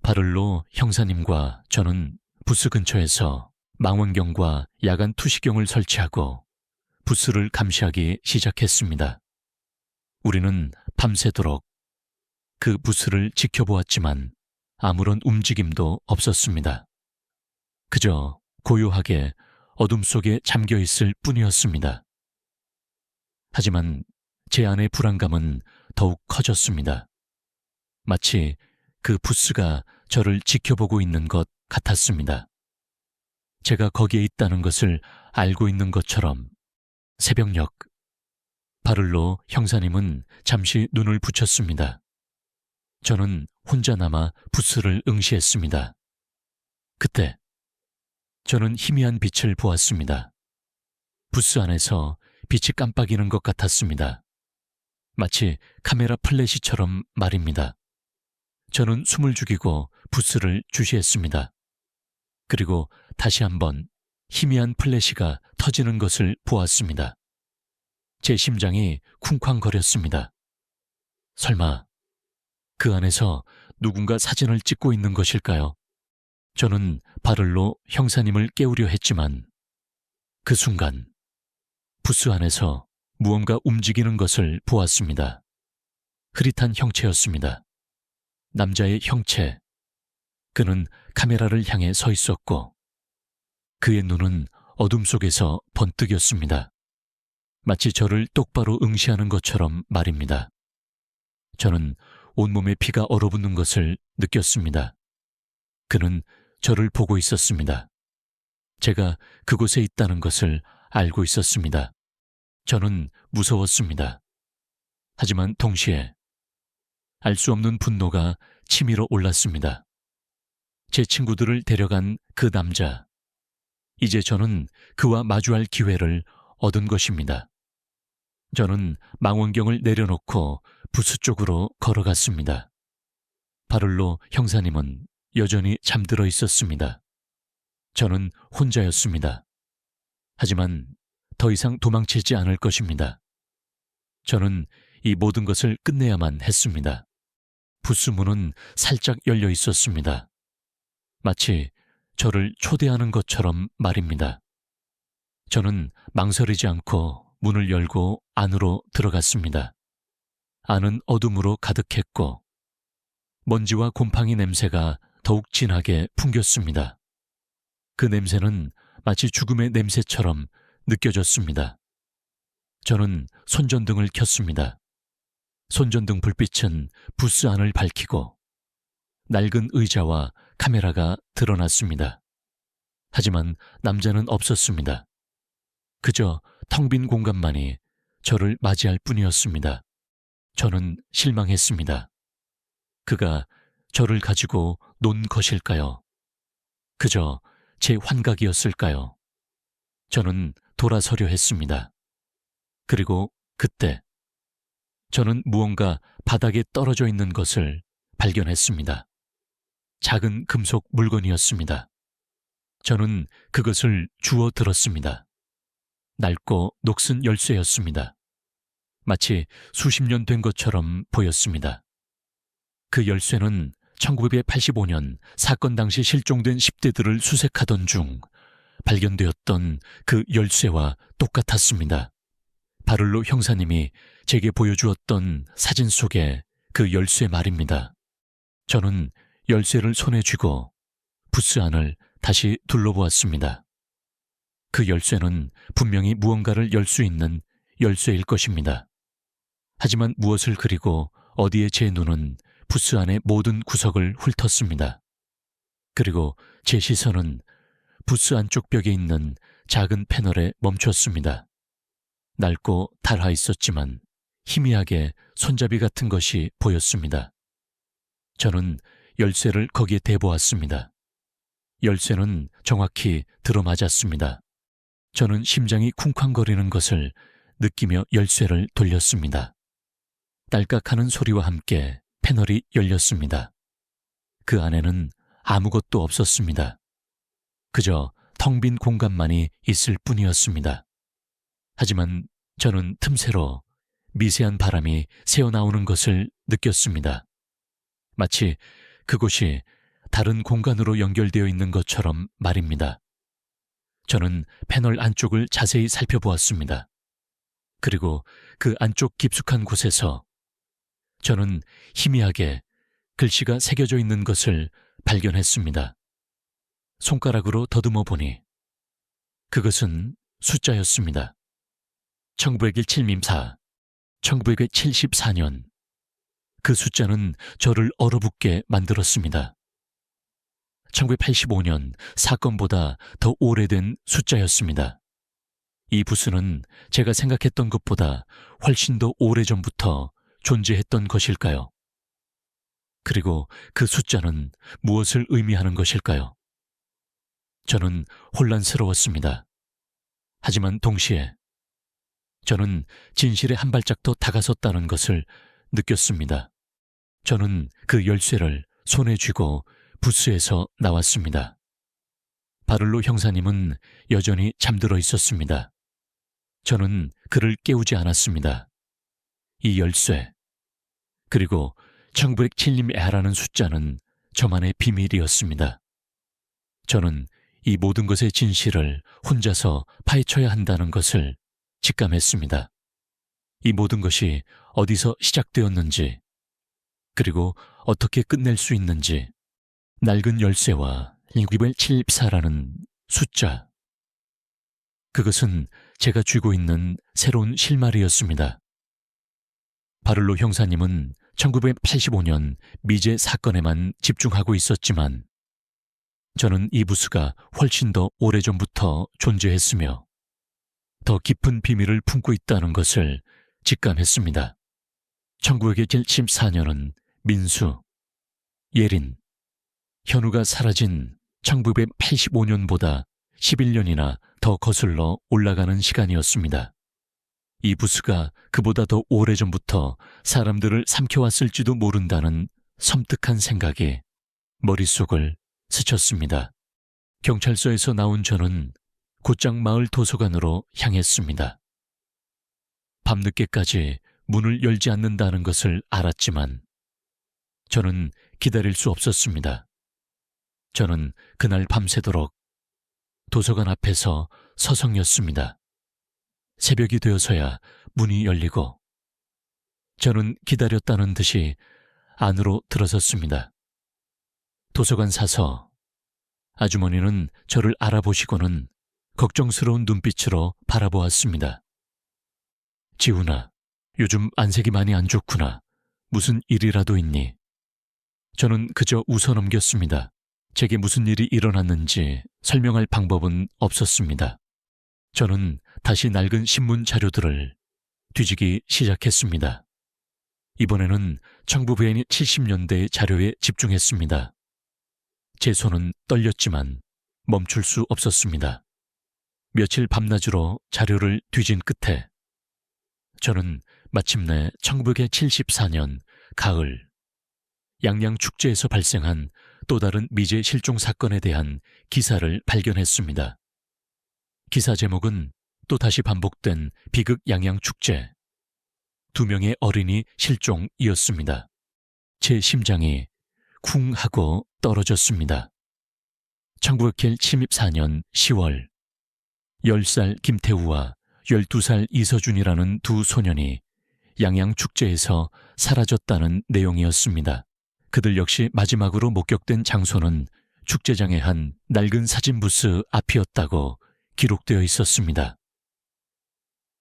바를로 형사님과 저는 부스 근처에서 망원경과 야간 투시경을 설치하고 부스를 감시하기 시작했습니다. 우리는 밤새도록 그 부스를 지켜보았지만 아무런 움직임도 없었습니다. 그저 고요하게 어둠 속에 잠겨있을 뿐이었습니다. 하지만 제 안의 불안감은 더욱 커졌습니다. 마치 그 부스가 저를 지켜보고 있는 것 같았습니다. 제가 거기에 있다는 것을 알고 있는 것처럼. 새벽녘, 바를로 형사님은 잠시 눈을 붙였습니다. 저는 혼자 남아 부스를 응시했습니다. 그때 저는 희미한 빛을 보았습니다. 부스 안에서 빛이 깜빡이는 것 같았습니다. 마치 카메라 플래시처럼 말입니다. 저는 숨을 죽이고 부스를 주시했습니다. 그리고 다시 한번 희미한 플래시가 터지는 것을 보았습니다. 제 심장이 쿵쾅거렸습니다. 설마 그 안에서 누군가 사진을 찍고 있는 것일까요? 저는 바를로 형사님을 깨우려 했지만 그 순간 부스 안에서 무언가 움직이는 것을 보았습니다. 흐릿한 형체였습니다. 남자의 형체. 그는 카메라를 향해 서 있었고 그의 눈은 어둠 속에서 번뜩였습니다. 마치 저를 똑바로 응시하는 것처럼 말입니다. 저는 온몸에 피가 얼어붙는 것을 느꼈습니다. 그는 저를 보고 있었습니다. 제가 그곳에 있다는 것을 알고 있었습니다. 저는 무서웠습니다. 하지만 동시에 알 수 없는 분노가 치밀어 올랐습니다. 제 친구들을 데려간 그 남자. 이제 저는 그와 마주할 기회를 얻은 것입니다. 저는 망원경을 내려놓고 부스 쪽으로 걸어갔습니다. 바를로 형사님은 여전히 잠들어 있었습니다. 저는 혼자였습니다. 하지만 더 이상 도망치지 않을 것입니다. 저는 이 모든 것을 끝내야만 했습니다. 부스 문은 살짝 열려 있었습니다. 마치 저를 초대하는 것처럼 말입니다. 저는 망설이지 않고 문을 열고 안으로 들어갔습니다. 안은 어둠으로 가득했고 먼지와 곰팡이 냄새가 더욱 진하게 풍겼습니다. 그 냄새는 마치 죽음의 냄새처럼 느껴졌습니다. 저는 손전등을 켰습니다. 손전등 불빛은 부스 안을 밝히고 낡은 의자와 카메라가 드러났습니다. 하지만 남자는 없었습니다. 그저 텅 빈 공간만이 저를 맞이할 뿐이었습니다. 저는 실망했습니다. 그가 저를 가지고 논 것일까요? 그저 제 환각이었을까요? 저는 돌아서려 했습니다. 그리고 그때 저는 무언가 바닥에 떨어져 있는 것을 발견했습니다. 작은 금속 물건이었습니다. 저는 그것을 주워 들었습니다. 낡고 녹슨 열쇠였습니다. 마치 수십 년 된 것처럼 보였습니다. 그 열쇠는 1985년 사건 당시 실종된 10대들을 수색하던 중 발견되었던 그 열쇠와 똑같았습니다. 바를로 형사님이 제게 보여주었던 사진 속의 그 열쇠 말입니다. 저는 열쇠를 손에 쥐고 부스 안을 다시 둘러보았습니다. 그 열쇠는 분명히 무언가를 열 수 있는 열쇠일 것입니다. 하지만 무엇을 그리고 어디에 제 눈은 부스 안의 모든 구석을 훑었습니다. 그리고 제 시선은 부스 안쪽 벽에 있는 작은 패널에 멈췄습니다. 낡고 닳아 있었지만 희미하게 손잡이 같은 것이 보였습니다. 저는 열쇠를 거기에 대보았습니다. 열쇠는 정확히 들어맞았습니다. 저는 심장이 쿵쾅거리는 것을 느끼며 열쇠를 돌렸습니다. 딸깍하는 소리와 함께 패널이 열렸습니다. 그 안에는 아무것도 없었습니다. 그저 텅 빈 공간만이 있을 뿐이었습니다. 하지만 저는 틈새로 미세한 바람이 새어나오는 것을 느꼈습니다. 마치 그곳이 다른 공간으로 연결되어 있는 것처럼 말입니다. 저는 패널 안쪽을 자세히 살펴보았습니다. 그리고 그 안쪽 깊숙한 곳에서 저는 희미하게 글씨가 새겨져 있는 것을 발견했습니다. 손가락으로 더듬어 보니 그것은 숫자였습니다. 1901칠밈사, 1974년. 그 숫자는 저를 얼어붙게 만들었습니다. 1985년 사건보다 더 오래된 숫자였습니다. 이 부스는 제가 생각했던 것보다 훨씬 더 오래전부터 존재했던 것일까요? 그리고 그 숫자는 무엇을 의미하는 것일까요? 저는 혼란스러웠습니다. 하지만 동시에 저는 진실에 한 발짝 더 다가섰다는 것을 느꼈습니다. 저는 그 열쇠를 손에 쥐고 부스에서 나왔습니다. 바를로 형사님은 여전히 잠들어 있었습니다. 저는 그를 깨우지 않았습니다. 이 열쇠, 그리고 1907님애라는 숫자는 저만의 비밀이었습니다. 저는 이 모든 것의 진실을 혼자서 파헤쳐야 한다는 것을 직감했습니다. 이 모든 것이 어디서 시작되었는지, 그리고 어떻게 끝낼 수 있는지. 낡은 열쇠와 1974라는 숫자. 그것은 제가 쥐고 있는 새로운 실마리였습니다. 바를로 형사님은 1985년 미제 사건에만 집중하고 있었지만 저는 이 부스가 훨씬 더 오래전부터 존재했으며 더 깊은 비밀을 품고 있다는 것을 직감했습니다. 1974년은 민수, 예린, 현우가 사라진 1985년보다 11년이나 더 거슬러 올라가는 시간이었습니다. 이 부스가 그보다 더 오래전부터 사람들을 삼켜왔을지도 모른다는 섬뜩한 생각이 머릿속을 스쳤습니다. 경찰서에서 나온 저는 곧장 마을 도서관으로 향했습니다. 밤늦게까지 문을 열지 않는다는 것을 알았지만 저는 기다릴 수 없었습니다. 저는 그날 밤새도록 도서관 앞에서 서성였습니다. 새벽이 되어서야 문이 열리고 저는 기다렸다는 듯이 안으로 들어섰습니다. 도서관 사서 아주머니는 저를 알아보시고는 걱정스러운 눈빛으로 바라보았습니다. 지훈아, 요즘 안색이 많이 안 좋구나. 무슨 일이라도 있니? 저는 그저 웃어넘겼습니다. 제게 무슨 일이 일어났는지 설명할 방법은 없었습니다. 저는 다시 낡은 신문 자료들을 뒤지기 시작했습니다. 이번에는 1970년대 자료에 집중했습니다. 제 손은 떨렸지만 멈출 수 없었습니다. 며칠 밤낮으로 자료를 뒤진 끝에 저는 마침내 1974년 가을 양양축제에서 발생한 또 다른 미제 실종 사건에 대한 기사를 발견했습니다. 기사 제목은 또다시 반복된 비극 양양축제. 2명의 어린이 실종이었습니다. 제 심장이 쿵 하고 떨어졌습니다. 1974년 10월 10살 김태우와 12살 이서준이라는 두 소년이 양양축제에서 사라졌다는 내용이었습니다. 그들 역시 마지막으로 목격된 장소는 축제장의 한 낡은 사진 부스 앞이었다고 기록되어 있었습니다.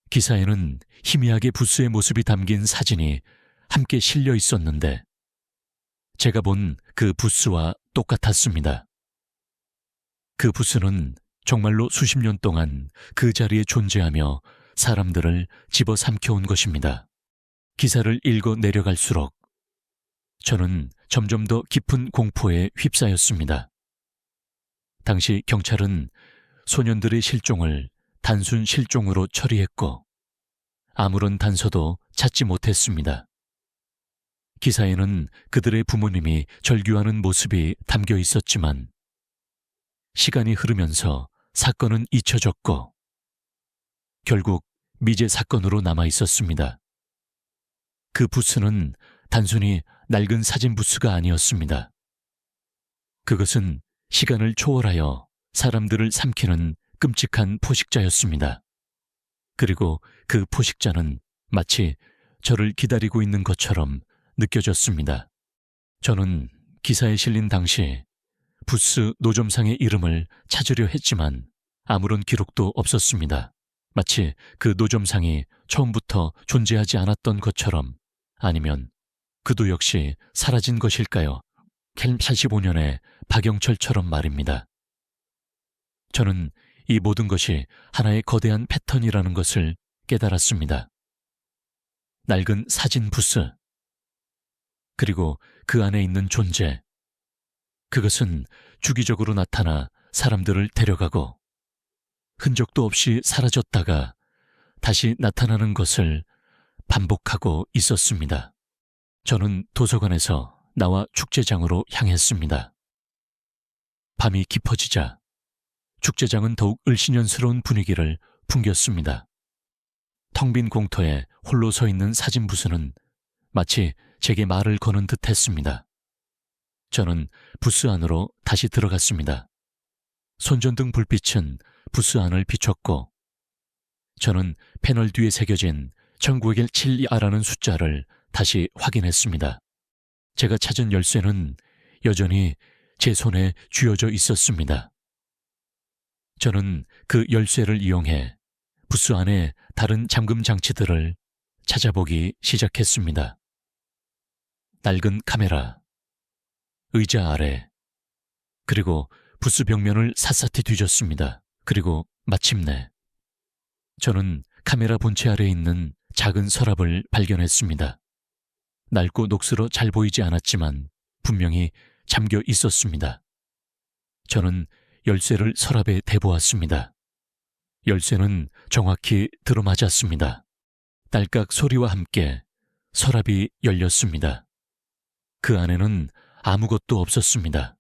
기사에는 희미하게 부스의 모습이 담긴 사진이 함께 실려 있었는데 제가 본 그 부스와 똑같았습니다. 그 부스는 정말로 수십 년 동안 그 자리에 존재하며 사람들을 집어삼켜온 것입니다. 기사를 읽어 내려갈수록 저는 점점 더 깊은 공포에 휩싸였습니다. 당시 경찰은 소년들의 실종을 단순 실종으로 처리했고 아무런 단서도 찾지 못했습니다. 기사에는 그들의 부모님이 절규하는 모습이 담겨 있었지만 시간이 흐르면서 사건은 잊혀졌고 결국 미제 사건으로 남아 있었습니다. 그 부스는 단순히 낡은 사진 부스가 아니었습니다. 그것은 시간을 초월하여 사람들을 삼키는 끔찍한 포식자였습니다. 그리고 그 포식자는 마치 저를 기다리고 있는 것처럼 느껴졌습니다. 저는 기사에 실린 당시 부스 노점상의 이름을 찾으려 했지만 아무런 기록도 없었습니다. 마치 그 노점상이 처음부터 존재하지 않았던 것처럼. 아니면 그도 역시 사라진 것일까요? 85년의 박영철처럼 말입니다. 저는 이 모든 것이 하나의 거대한 패턴이라는 것을 깨달았습니다. 낡은 사진 부스, 그리고 그 안에 있는 존재, 그것은 주기적으로 나타나 사람들을 데려가고 흔적도 없이 사라졌다가 다시 나타나는 것을 반복하고 있었습니다. 저는 도서관에서 나와 축제장으로 향했습니다. 밤이 깊어지자 축제장은 더욱 을씨년스러운 분위기를 풍겼습니다. 텅 빈 공터에 홀로 서 있는 사진 부스는 마치 제게 말을 거는 듯 했습니다. 저는 부스 안으로 다시 들어갔습니다. 손전등 불빛은 부스 안을 비췄고 저는 패널 뒤에 새겨진 1907이라는 숫자를 다시 확인했습니다. 제가 찾은 열쇠는 여전히 제 손에 쥐어져 있었습니다. 저는 그 열쇠를 이용해 부스 안에 다른 잠금 장치들을 찾아보기 시작했습니다. 낡은 카메라, 의자 아래, 그리고 부스 벽면을 샅샅이 뒤졌습니다. 그리고 마침내 저는 카메라 본체 아래에 있는 작은 서랍을 발견했습니다. 낡고 녹슬어 잘 보이지 않았지만 분명히 잠겨 있었습니다. 저는 열쇠를 서랍에 대보았습니다. 열쇠는 정확히 들어맞았습니다. 딸깍 소리와 함께 서랍이 열렸습니다. 그 안에는 아무것도 없었습니다.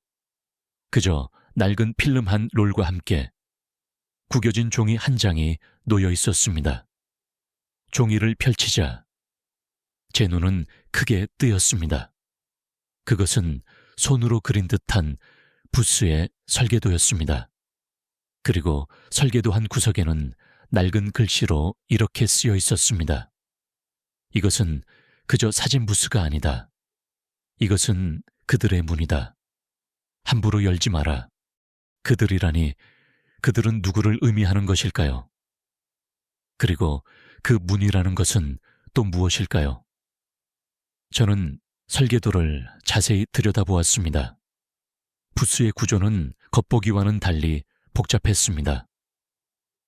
그저 낡은 필름 한 롤과 함께 구겨진 종이 한 장이 놓여 있었습니다. 종이를 펼치자 제 눈은 크게 뜨였습니다. 그것은 손으로 그린 듯한 부스의 설계도였습니다. 그리고 설계도 한 구석에는 낡은 글씨로 이렇게 쓰여 있었습니다. 이것은 그저 사진 부스가 아니다. 이것은 그들의 문이다. 함부로 열지 마라. 그들이라니 그들은 누구를 의미하는 것일까요? 그리고 그 문이라는 것은 또 무엇일까요? 저는 설계도를 자세히 들여다보았습니다. 부스의 구조는 겉보기와는 달리 복잡했습니다.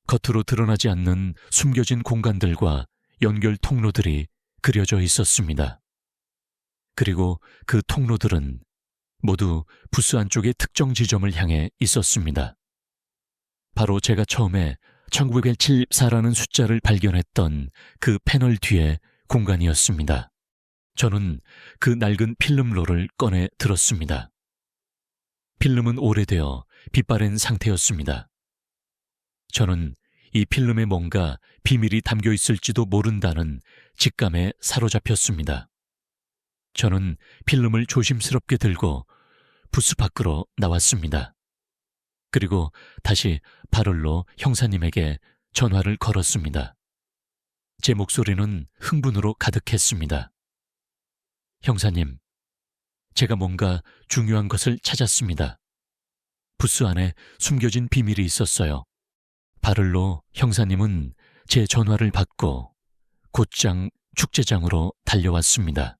겉으로 드러나지 않는 숨겨진 공간들과 연결 통로들이 그려져 있었습니다. 그리고 그 통로들은 모두 부스 안쪽의 특정 지점을 향해 있었습니다. 바로 제가 처음에 1974라는 숫자를 발견했던 그 패널 뒤의 공간이었습니다. 저는 그 낡은 필름롤을 꺼내 들었습니다. 필름은 오래되어 빛바랜 상태였습니다. 저는 이 필름에 뭔가 비밀이 담겨 있을지도 모른다는 직감에 사로잡혔습니다. 저는 필름을 조심스럽게 들고 부스 밖으로 나왔습니다. 그리고 다시 바를로 형사님에게 전화를 걸었습니다. 제 목소리는 흥분으로 가득했습니다. 형사님, 제가 뭔가 중요한 것을 찾았습니다. 부스 안에 숨겨진 비밀이 있었어요. 바를로 형사님은 제 전화를 받고 곧장 축제장으로 달려왔습니다.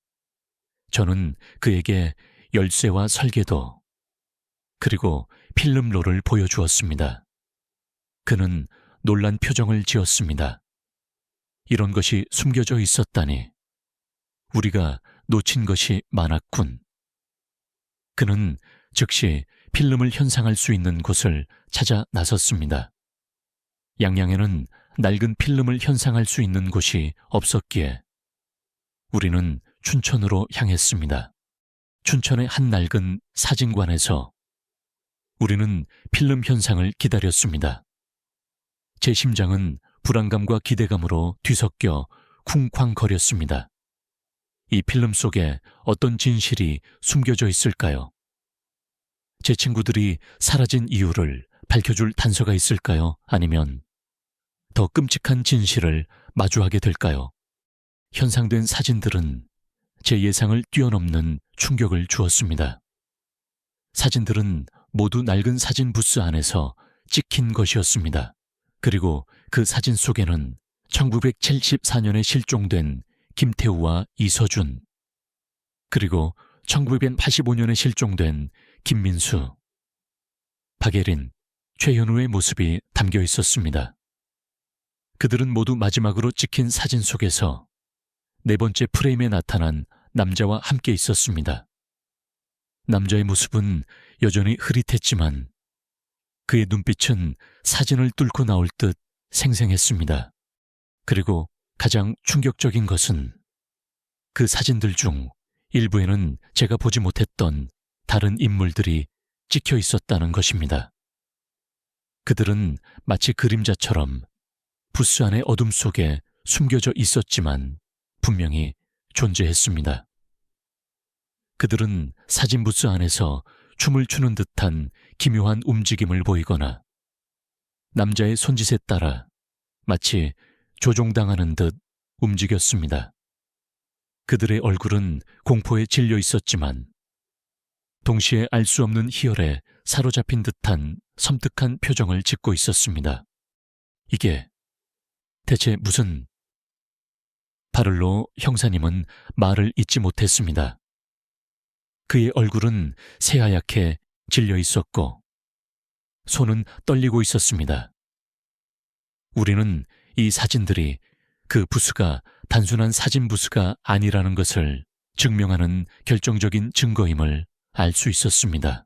저는 그에게 열쇠와 설계도, 그리고 필름롤을 보여주었습니다. 그는 놀란 표정을 지었습니다. 이런 것이 숨겨져 있었다니. 우리가 놓친 것이 많았군. 그는 즉시 필름을 현상할 수 있는 곳을 찾아 나섰습니다. 양양에는 낡은 필름을 현상할 수 있는 곳이 없었기에 우리는 춘천으로 향했습니다. 춘천의 한 낡은 사진관에서 우리는 필름 현상을 기다렸습니다. 제 심장은 불안감과 기대감으로 뒤섞여 쿵쾅거렸습니다. 이 필름 속에 어떤 진실이 숨겨져 있을까요? 제 친구들이 사라진 이유를 밝혀줄 단서가 있을까요? 아니면 더 끔찍한 진실을 마주하게 될까요? 현상된 사진들은 제 예상을 뛰어넘는 충격을 주었습니다. 사진들은 모두 낡은 사진 부스 안에서 찍힌 것이었습니다. 그리고 그 사진 속에는 1974년에 실종된 김태우와 이서준, 그리고 1985년에 실종된 김민수, 박예린, 최현우의 모습이 담겨 있었습니다. 그들은 모두 마지막으로 찍힌 사진 속에서 네 번째 프레임에 나타난 남자와 함께 있었습니다. 남자의 모습은 여전히 흐릿했지만 그의 눈빛은 사진을 뚫고 나올 듯 생생했습니다. 그리고 가장 충격적인 것은 그 사진들 중 일부에는 제가 보지 못했던 다른 인물들이 찍혀 있었다는 것입니다. 그들은 마치 그림자처럼 부스 안의 어둠 속에 숨겨져 있었지만 분명히 존재했습니다. 그들은 사진 부스 안에서 춤을 추는 듯한 기묘한 움직임을 보이거나 남자의 손짓에 따라 마치 조종당하는 듯 움직였습니다. 그들의 얼굴은 공포에 질려 있었지만 동시에 알 수 없는 희열에 사로잡힌 듯한 섬뜩한 표정을 짓고 있었습니다. 이게 대체 무슨... 바를로 형사님은 말을 잇지 못했습니다. 그의 얼굴은 새하얗게 질려 있었고 손은 떨리고 있었습니다. 우리는 이 사진들이 그 부스가 단순한 사진 부스가 아니라는 것을 증명하는 결정적인 증거임을 알 수 있었습니다.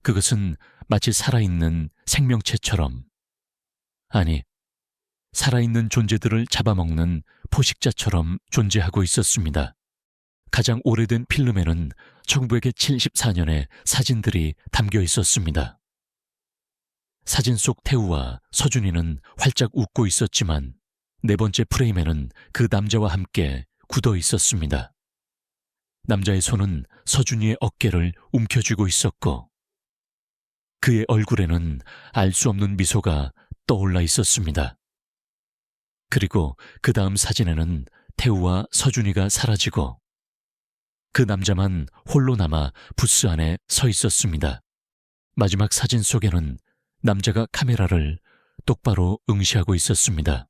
그것은 마치 살아있는 생명체처럼, 아니, 살아있는 존재들을 잡아먹는 포식자처럼 존재하고 있었습니다. 가장 오래된 필름에는 1974년의 사진들이 담겨 있었습니다. 사진 속 태우와 서준이는 활짝 웃고 있었지만 네 번째 프레임에는 그 남자와 함께 굳어 있었습니다. 남자의 손은 서준이의 어깨를 움켜쥐고 있었고 그의 얼굴에는 알 수 없는 미소가 떠올라 있었습니다. 그리고 그 다음 사진에는 태우와 서준이가 사라지고 그 남자만 홀로 남아 부스 안에 서 있었습니다. 마지막 사진 속에는 남자가 카메라를 똑바로 응시하고 있었습니다.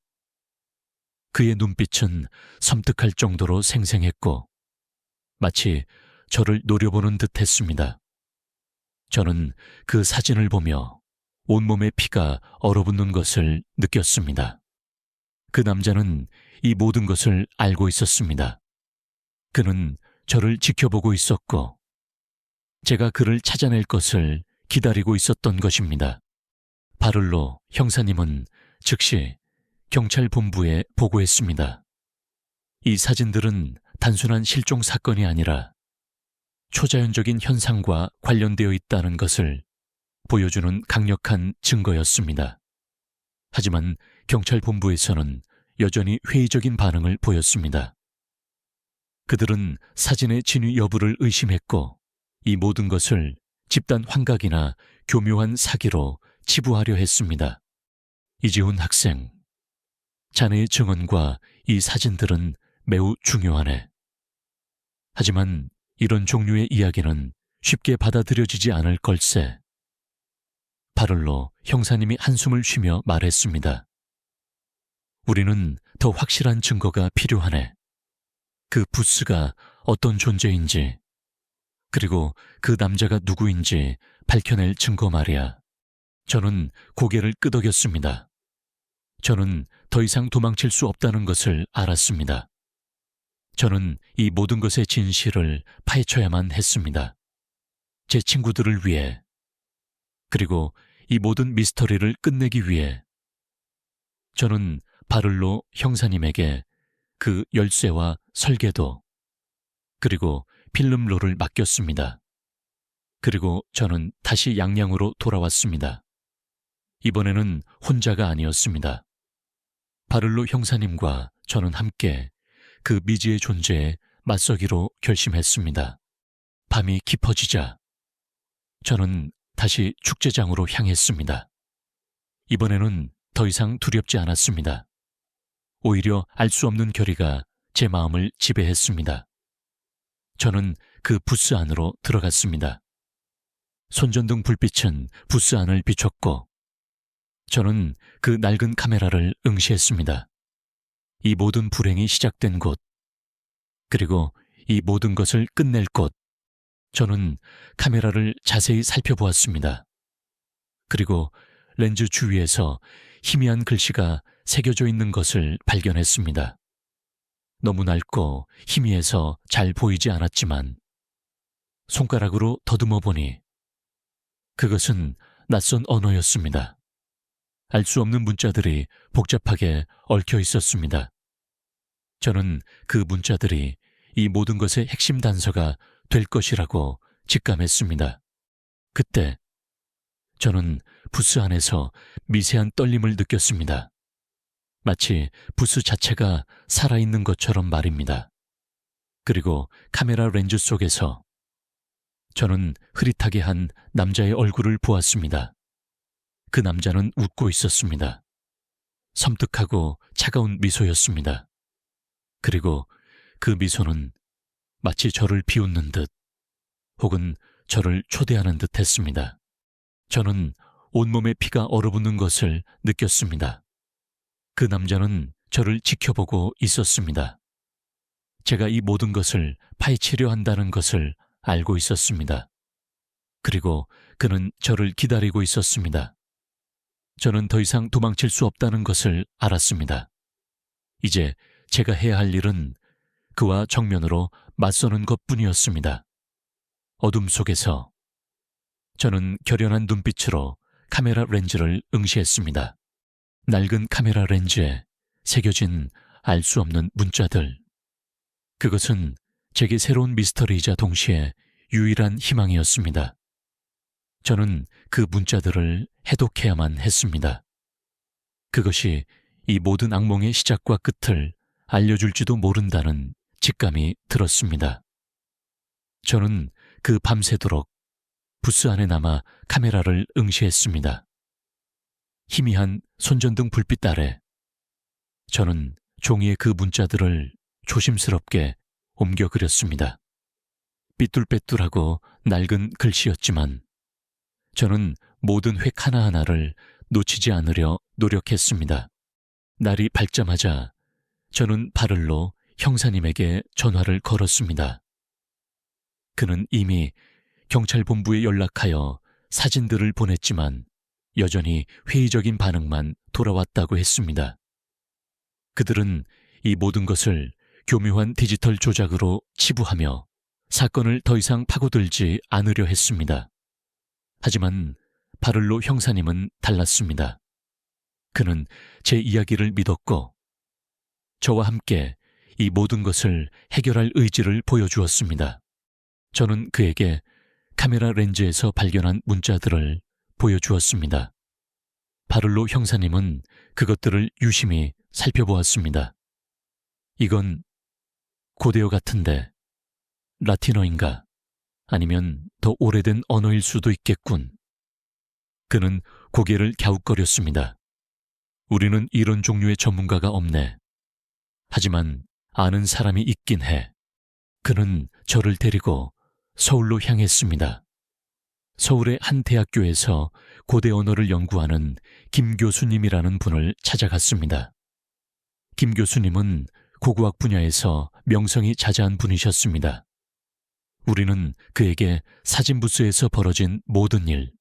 그의 눈빛은 섬뜩할 정도로 생생했고 마치 저를 노려보는 듯 했습니다. 저는 그 사진을 보며 온몸의 피가 얼어붙는 것을 느꼈습니다. 그 남자는 이 모든 것을 알고 있었습니다. 그는 저를 지켜보고 있었고 제가 그를 찾아낼 것을 기다리고 있었던 것입니다. 바를로 형사님은 즉시 경찰 본부에 보고했습니다. 이 사진들은 단순한 실종 사건이 아니라 초자연적인 현상과 관련되어 있다는 것을 보여주는 강력한 증거였습니다. 하지만 경찰 본부에서는 여전히 회의적인 반응을 보였습니다. 그들은 사진의 진위 여부를 의심했고 이 모든 것을 집단 환각이나 교묘한 사기로 치부하려 했습니다. 이지훈 학생, 자네의 증언과 이 사진들은 매우 중요하네. 하지만 이런 종류의 이야기는 쉽게 받아들여지지 않을 걸세. 바를로 형사님이 한숨을 쉬며 말했습니다. 우리는 더 확실한 증거가 필요하네. 그 부스가 어떤 존재인지, 그리고 그 남자가 누구인지 밝혀낼 증거 말이야. 저는 고개를 끄덕였습니다. 저는 더 이상 도망칠 수 없다는 것을 알았습니다. 저는 이 모든 것의 진실을 파헤쳐야만 했습니다. 제 친구들을 위해, 그리고 이 모든 미스터리를 끝내기 위해. 저는 바를로 형사님에게 그 열쇠와 설계도, 그리고 필름롤을 맡겼습니다. 그리고 저는 다시 양양으로 돌아왔습니다. 이번에는 혼자가 아니었습니다. 바를로 형사님과 저는 함께 그 미지의 존재에 맞서기로 결심했습니다. 밤이 깊어지자 저는 다시 축제장으로 향했습니다. 이번에는 더 이상 두렵지 않았습니다. 오히려 알 수 없는 결의가 제 마음을 지배했습니다. 저는 그 부스 안으로 들어갔습니다. 손전등 불빛은 부스 안을 비췄고 저는 그 낡은 카메라를 응시했습니다. 이 모든 불행이 시작된 곳, 그리고 이 모든 것을 끝낼 곳, 저는 카메라를 자세히 살펴보았습니다. 그리고 렌즈 주위에서 희미한 글씨가 새겨져 있는 것을 발견했습니다. 너무 낡고 희미해서 잘 보이지 않았지만 손가락으로 더듬어 보니 그것은 낯선 언어였습니다. 알 수 없는 문자들이 복잡하게 얽혀 있었습니다. 저는 그 문자들이 이 모든 것의 핵심 단서가 될 것이라고 직감했습니다. 그때 저는 부스 안에서 미세한 떨림을 느꼈습니다. 마치 부스 자체가 살아있는 것처럼 말입니다. 그리고 카메라 렌즈 속에서 저는 흐릿하게 한 남자의 얼굴을 보았습니다. 그 남자는 웃고 있었습니다. 섬뜩하고 차가운 미소였습니다. 그리고 그 미소는 마치 저를 비웃는 듯 혹은 저를 초대하는 듯 했습니다. 저는 온몸에 피가 얼어붙는 것을 느꼈습니다. 그 남자는 저를 지켜보고 있었습니다. 제가 이 모든 것을 파헤치려 한다는 것을 알고 있었습니다. 그리고 그는 저를 기다리고 있었습니다. 저는 더 이상 도망칠 수 없다는 것을 알았습니다. 이제 제가 해야 할 일은 그와 정면으로 맞서는 것뿐이었습니다. 어둠 속에서 저는 결연한 눈빛으로 카메라 렌즈를 응시했습니다. 낡은 카메라 렌즈에 새겨진 알 수 없는 문자들. 그것은 제게 새로운 미스터리이자 동시에 유일한 희망이었습니다. 저는 그 문자들을 해독해야만 했습니다. 그것이 이 모든 악몽의 시작과 끝을 알려줄지도 모른다는 직감이 들었습니다. 저는 그 밤새도록 부스 안에 남아 카메라를 응시했습니다. 희미한 손전등 불빛 아래 저는 종이에 그 문자들을 조심스럽게 옮겨 그렸습니다. 삐뚤빼뚤하고 낡은 글씨였지만 저는 모든 획 하나하나를 놓치지 않으려 노력했습니다. 날이 밝자마자 저는 바를로 형사님에게 전화를 걸었습니다. 그는 이미 경찰본부에 연락하여 사진들을 보냈지만 여전히 회의적인 반응만 돌아왔다고 했습니다. 그들은 이 모든 것을 교묘한 디지털 조작으로 치부하며 사건을 더 이상 파고들지 않으려 했습니다. 하지만 바를로 형사님은 달랐습니다. 그는 제 이야기를 믿었고 저와 함께 이 모든 것을 해결할 의지를 보여주었습니다. 저는 그에게 카메라 렌즈에서 발견한 문자들을 보여주었습니다. 바를로 형사님은 그것들을 유심히 살펴보았습니다. 이건 고대어 같은데 라틴어인가? 아니면 더 오래된 언어일 수도 있겠군. 그는 고개를 갸웃거렸습니다. 우리는 이런 종류의 전문가가 없네. 하지만 아는 사람이 있긴 해. 그는 저를 데리고 서울로 향했습니다. 서울의 한 대학교에서 고대 언어를 연구하는 김 교수님이라는 분을 찾아갔습니다. 김 교수님은 고고학 분야에서 명성이 자자한 분이셨습니다. 우리는 그에게 사진부스에서 벌어진 모든 일,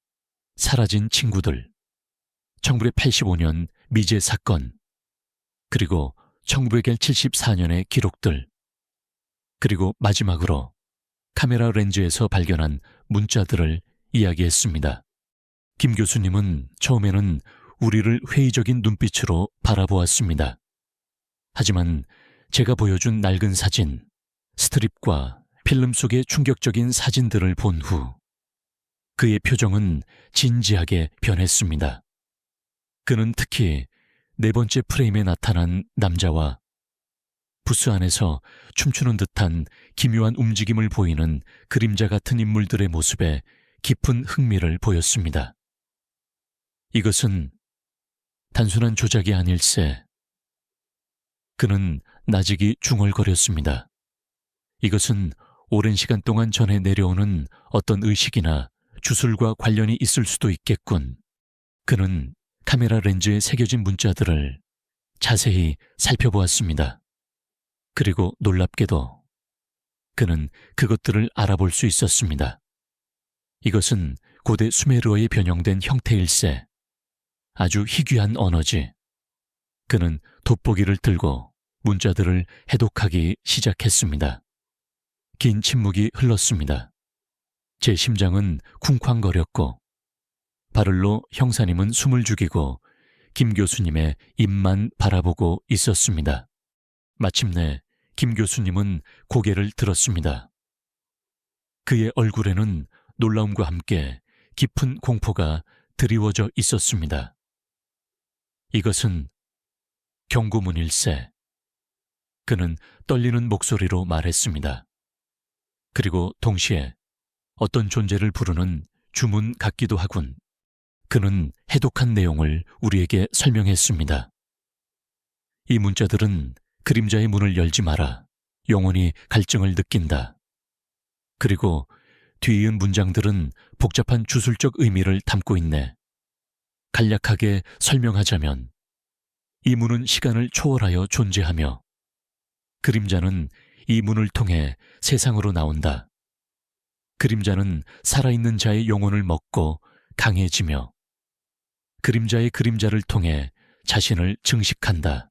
사라진 친구들, 1985년 미제 사건, 그리고 1974년의 기록들, 그리고 마지막으로 카메라 렌즈에서 발견한 문자들을 이야기했습니다. 김 교수님은 처음에는 우리를 회의적인 눈빛으로 바라보았습니다. 하지만 제가 보여준 낡은 사진, 스트립과 필름 속의 충격적인 사진들을 본 후 그의 표정은 진지하게 변했습니다. 그는 특히 네 번째 프레임에 나타난 남자와 부스 안에서 춤추는 듯한 기묘한 움직임을 보이는 그림자 같은 인물들의 모습에 깊은 흥미를 보였습니다. 이것은 단순한 조작이 아닐세. 그는 나직이 중얼거렸습니다. 이것은 오랜 시간 동안 전해 내려오는 어떤 의식이나 주술과 관련이 있을 수도 있겠군. 그는 카메라 렌즈에 새겨진 문자들을 자세히 살펴보았습니다. 그리고 놀랍게도 그는 그것들을 알아볼 수 있었습니다. 이것은 고대 수메르어에 변형된 형태일세. 아주 희귀한 언어지. 그는 돋보기를 들고 문자들을 해독하기 시작했습니다. 긴 침묵이 흘렀습니다. 제 심장은 쿵쾅거렸고 바를로 형사님은 숨을 죽이고 김 교수님의 입만 바라보고 있었습니다. 마침내 김 교수님은 고개를 들었습니다. 그의 얼굴에는 놀라움과 함께 깊은 공포가 드리워져 있었습니다. 이것은 경고문일세. 그는 떨리는 목소리로 말했습니다. 그리고 동시에 어떤 존재를 부르는 주문 같기도 하군. 그는 해독한 내용을 우리에게 설명했습니다. 이 문자들은 그림자의 문을 열지 마라. 영혼이 갈증을 느낀다. 그리고 뒤이은 문장들은 복잡한 주술적 의미를 담고 있네. 간략하게 설명하자면 이 문은 시간을 초월하여 존재하며 그림자는 이 문을 통해 세상으로 나온다. 그림자는 살아있는 자의 영혼을 먹고 강해지며 그림자의 그림자를 통해 자신을 증식한다.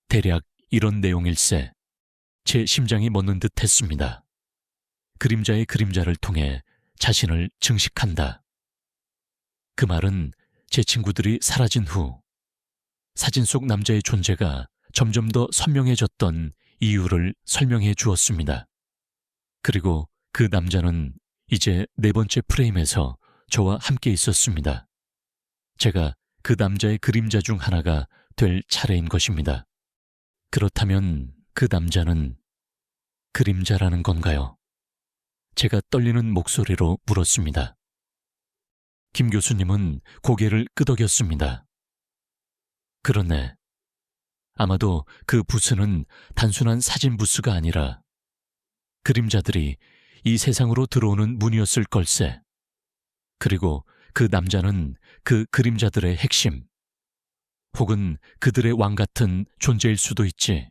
대략 이런 내용일세. 제 심장이 멎는 듯 했습니다. 그림자의 그림자를 통해 자신을 증식한다. 그 말은 제 친구들이 사라진 후 사진 속 남자의 존재가 점점 더 선명해졌던 이유를 설명해 주었습니다. 그리고 그 남자는 이제 4번째 프레임에서 저와 함께 있었습니다. 제가 그 남자의 그림자 중 하나가 될 차례인 것입니다. 그렇다면 그 남자는 그림자라는 건가요? 제가 떨리는 목소리로 물었습니다. 김 교수님은 고개를 끄덕였습니다. 그러네. 아마도 그 부스는 단순한 사진 부스가 아니라 그림자들이 이 세상으로 들어오는 문이었을 걸세. 그리고 그 남자는 그 그림자들의 핵심, 혹은 그들의 왕 같은 존재일 수도 있지.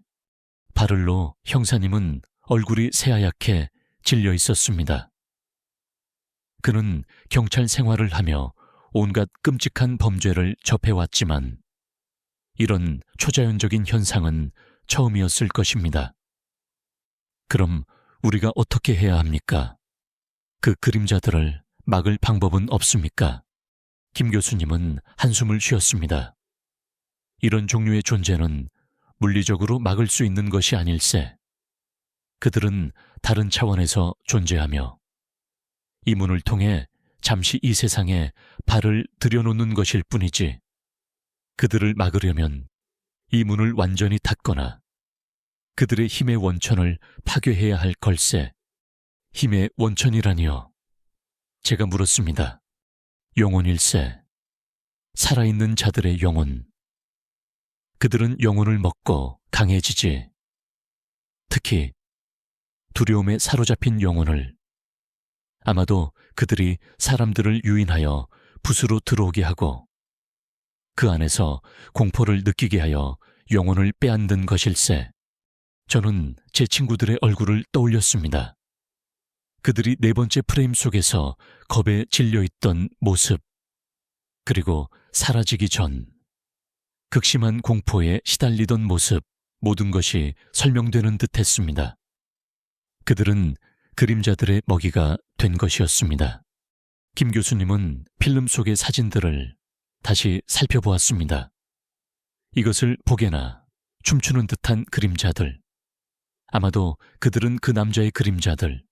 바를로 형사님은 얼굴이 새하얗게 질려 있었습니다. 그는 경찰 생활을 하며 온갖 끔찍한 범죄를 접해왔지만 이런 초자연적인 현상은 처음이었을 것입니다. 그럼 우리가 어떻게 해야 합니까? 그 그림자들을 막을 방법은 없습니까? 김 교수님은 한숨을 쉬었습니다. 이런 종류의 존재는 물리적으로 막을 수 있는 것이 아닐세. 그들은 다른 차원에서 존재하며 이 문을 통해 잠시 이 세상에 발을 들여놓는 것일 뿐이지. 그들을 막으려면 이 문을 완전히 닫거나 그들의 힘의 원천을 파괴해야 할 걸세. 힘의 원천이라니요. 제가 물었습니다. 영혼일세. 살아있는 자들의 영혼. 그들은 영혼을 먹고 강해지지. 특히 두려움에 사로잡힌 영혼을. 아마도 그들이 사람들을 유인하여 붓으로 들어오게 하고 그 안에서 공포를 느끼게 하여 영혼을 빼앗는 것일세. 저는 제 친구들의 얼굴을 떠올렸습니다. 그들이 4번째 프레임 속에서 겁에 질려있던 모습, 그리고 사라지기 전 극심한 공포에 시달리던 모습, 모든 것이 설명되는 듯 했습니다. 그들은 그림자들의 먹이가 된 것이었습니다. 김 교수님은 필름 속의 사진들을 다시 살펴보았습니다. 이것을 보게나 춤추는 듯한 그림자들, 아마도 그들은 그 남자의 그림자들,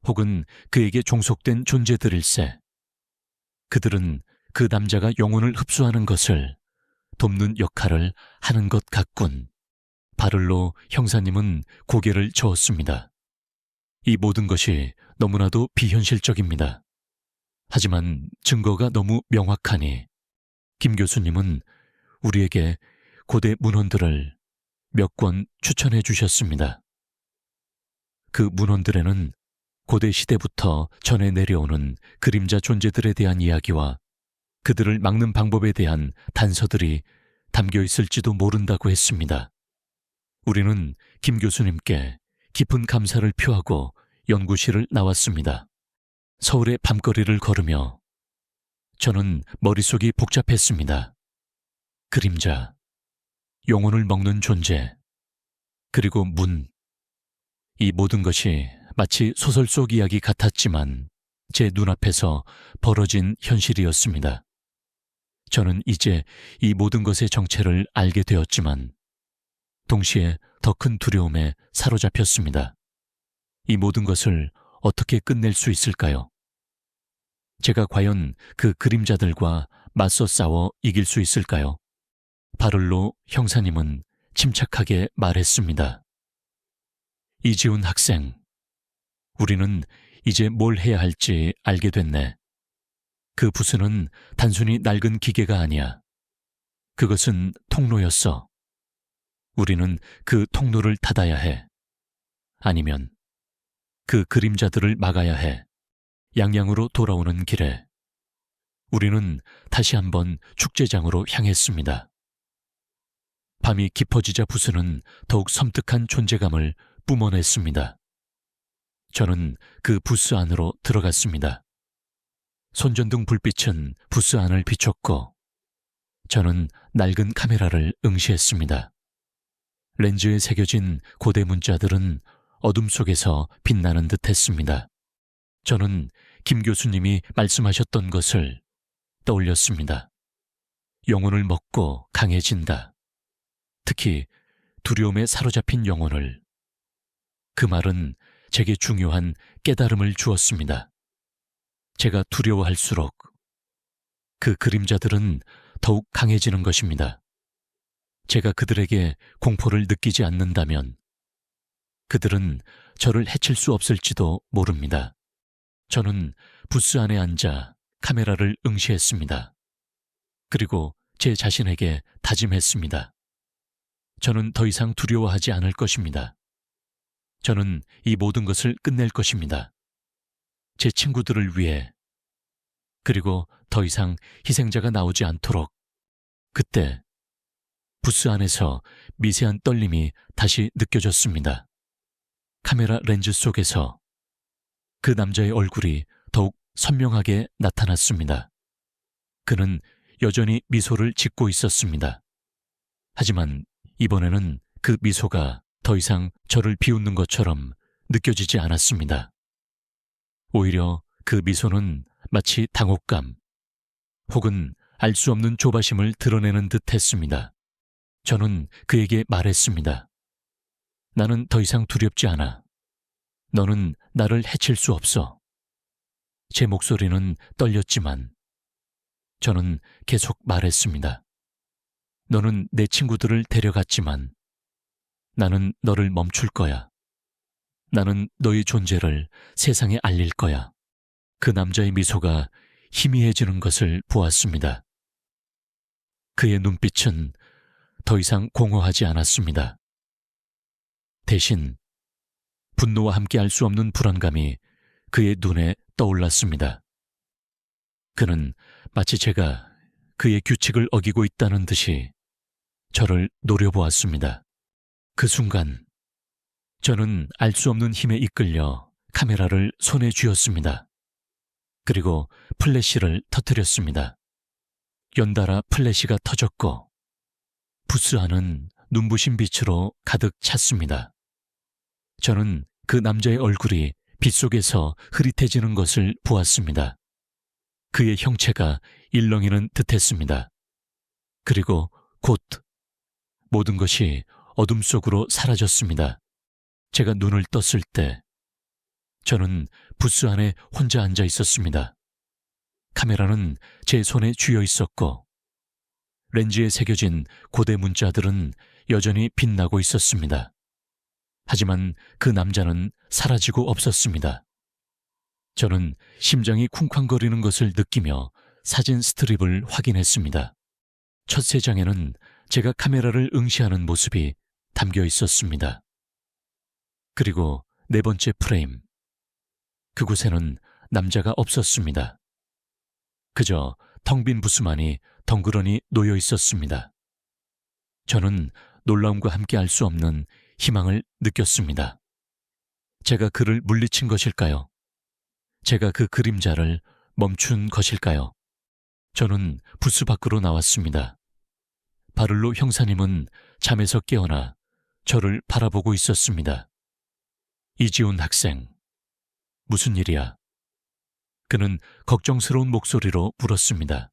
혹은 그에게 종속된 존재들일세. 그들은 그 남자가 영혼을 흡수하는 것을 돕는 역할을 하는 것 같군. 바를로 형사님은 고개를 저었습니다. 이 모든 것이 너무나도 비현실적입니다. 하지만 증거가 너무 명확하니 김 교수님은 우리에게 고대 문헌들을 몇 권 추천해 주셨습니다. 그 문헌들에는 고대 시대부터 전해 내려오는 그림자 존재들에 대한 이야기와 그들을 막는 방법에 대한 단서들이 담겨 있을지도 모른다고 했습니다. 우리는 김 교수님께 깊은 감사를 표하고 연구실을 나왔습니다. 서울의 밤거리를 걸으며 저는 머릿속이 복잡했습니다. 그림자, 영혼을 먹는 존재, 그리고 문. 이 모든 것이 마치 소설 속 이야기 같았지만 제 눈앞에서 벌어진 현실이었습니다. 저는 이제 이 모든 것의 정체를 알게 되었지만 동시에 더 큰 두려움에 사로잡혔습니다. 이 모든 것을 어떻게 끝낼 수 있을까요? 제가 과연 그 그림자들과 맞서 싸워 이길 수 있을까요? 바를로 형사님은 침착하게 말했습니다. 이지훈 학생, 우리는 이제 뭘 해야 할지 알게 됐네. 그 부스는 단순히 낡은 기계가 아니야. 그것은 통로였어. 우리는 그 통로를 닫아야 해. 아니면 그 그림자들을 막아야 해. 양양으로 돌아오는 길에 우리는 다시 한번 축제장으로 향했습니다. 밤이 깊어지자 부스는 더욱 섬뜩한 존재감을 뿜어냈습니다. 저는 그 부스 안으로 들어갔습니다. 손전등 불빛은 부스 안을 비췄고 저는 낡은 카메라를 응시했습니다. 렌즈에 새겨진 고대 문자들은 어둠 속에서 빛나는 듯 했습니다. 저는 김 교수님이 말씀하셨던 것을 떠올렸습니다. 영혼을 먹고 강해진다. 특히 두려움에 사로잡힌 영혼을. 그 말은 제게 중요한 깨달음을 주었습니다. 제가 두려워할수록 그 그림자들은 더욱 강해지는 것입니다. 제가 그들에게 공포를 느끼지 않는다면 그들은 저를 해칠 수 없을지도 모릅니다. 저는 부스 안에 앉아 카메라를 응시했습니다. 그리고 제 자신에게 다짐했습니다. 저는 더 이상 두려워하지 않을 것입니다. 저는 이 모든 것을 끝낼 것입니다. 제 친구들을 위해. 그리고 더 이상 희생자가 나오지 않도록. 그때 부스 안에서 미세한 떨림이 다시 느껴졌습니다. 카메라 렌즈 속에서 그 남자의 얼굴이 더욱 선명하게 나타났습니다. 그는 여전히 미소를 짓고 있었습니다. 하지만 이번에는 그 미소가 더 이상 저를 비웃는 것처럼 느껴지지 않았습니다. 오히려 그 미소는 마치 당혹감 혹은 알 수 없는 조바심을 드러내는 듯 했습니다. 저는 그에게 말했습니다. 나는 더 이상 두렵지 않아. 너는 나를 해칠 수 없어. 제 목소리는 떨렸지만 저는 계속 말했습니다. 너는 내 친구들을 데려갔지만 나는 너를 멈출 거야. 나는 너의 존재를 세상에 알릴 거야. 그 남자의 미소가 희미해지는 것을 보았습니다. 그의 눈빛은 더 이상 공허하지 않았습니다. 대신 분노와 함께 알 수 없는 불안감이 그의 눈에 떠올랐습니다. 그는 마치 제가 그의 규칙을 어기고 있다는 듯이 저를 노려보았습니다. 그 순간 저는 알 수 없는 힘에 이끌려 카메라를 손에 쥐었습니다. 그리고 플래시를 터뜨렸습니다. 연달아 플래시가 터졌고 부스 안은 눈부신 빛으로 가득 찼습니다. 저는 그 남자의 얼굴이 빛 속에서 흐릿해지는 것을 보았습니다. 그의 형체가 일렁이는 듯했습니다. 그리고 곧 모든 것이 어둠 속으로 사라졌습니다. 제가 눈을 떴을 때 저는 부스 안에 혼자 앉아 있었습니다. 카메라는 제 손에 쥐어 있었고 렌즈에 새겨진 고대 문자들은 여전히 빛나고 있었습니다. 하지만 그 남자는 사라지고 없었습니다. 저는 심장이 쿵쾅거리는 것을 느끼며 사진 스트립을 확인했습니다. 첫 세 장에는 제가 카메라를 응시하는 모습이 담겨 있었습니다. 그리고 네 번째 프레임. 그곳에는 남자가 없었습니다. 그저 텅 빈 부스만이 덩그러니 놓여 있었습니다. 저는 놀라움과 함께 알 수 없는 희망을 느꼈습니다. 제가 그를 물리친 것일까요? 제가 그 그림자를 멈춘 것일까요? 저는 부스 밖으로 나왔습니다. 바를로 형사님은 잠에서 깨어나 저를 바라보고 있었습니다. 이지훈 학생, 무슨 일이야? 그는 걱정스러운 목소리로 물었습니다.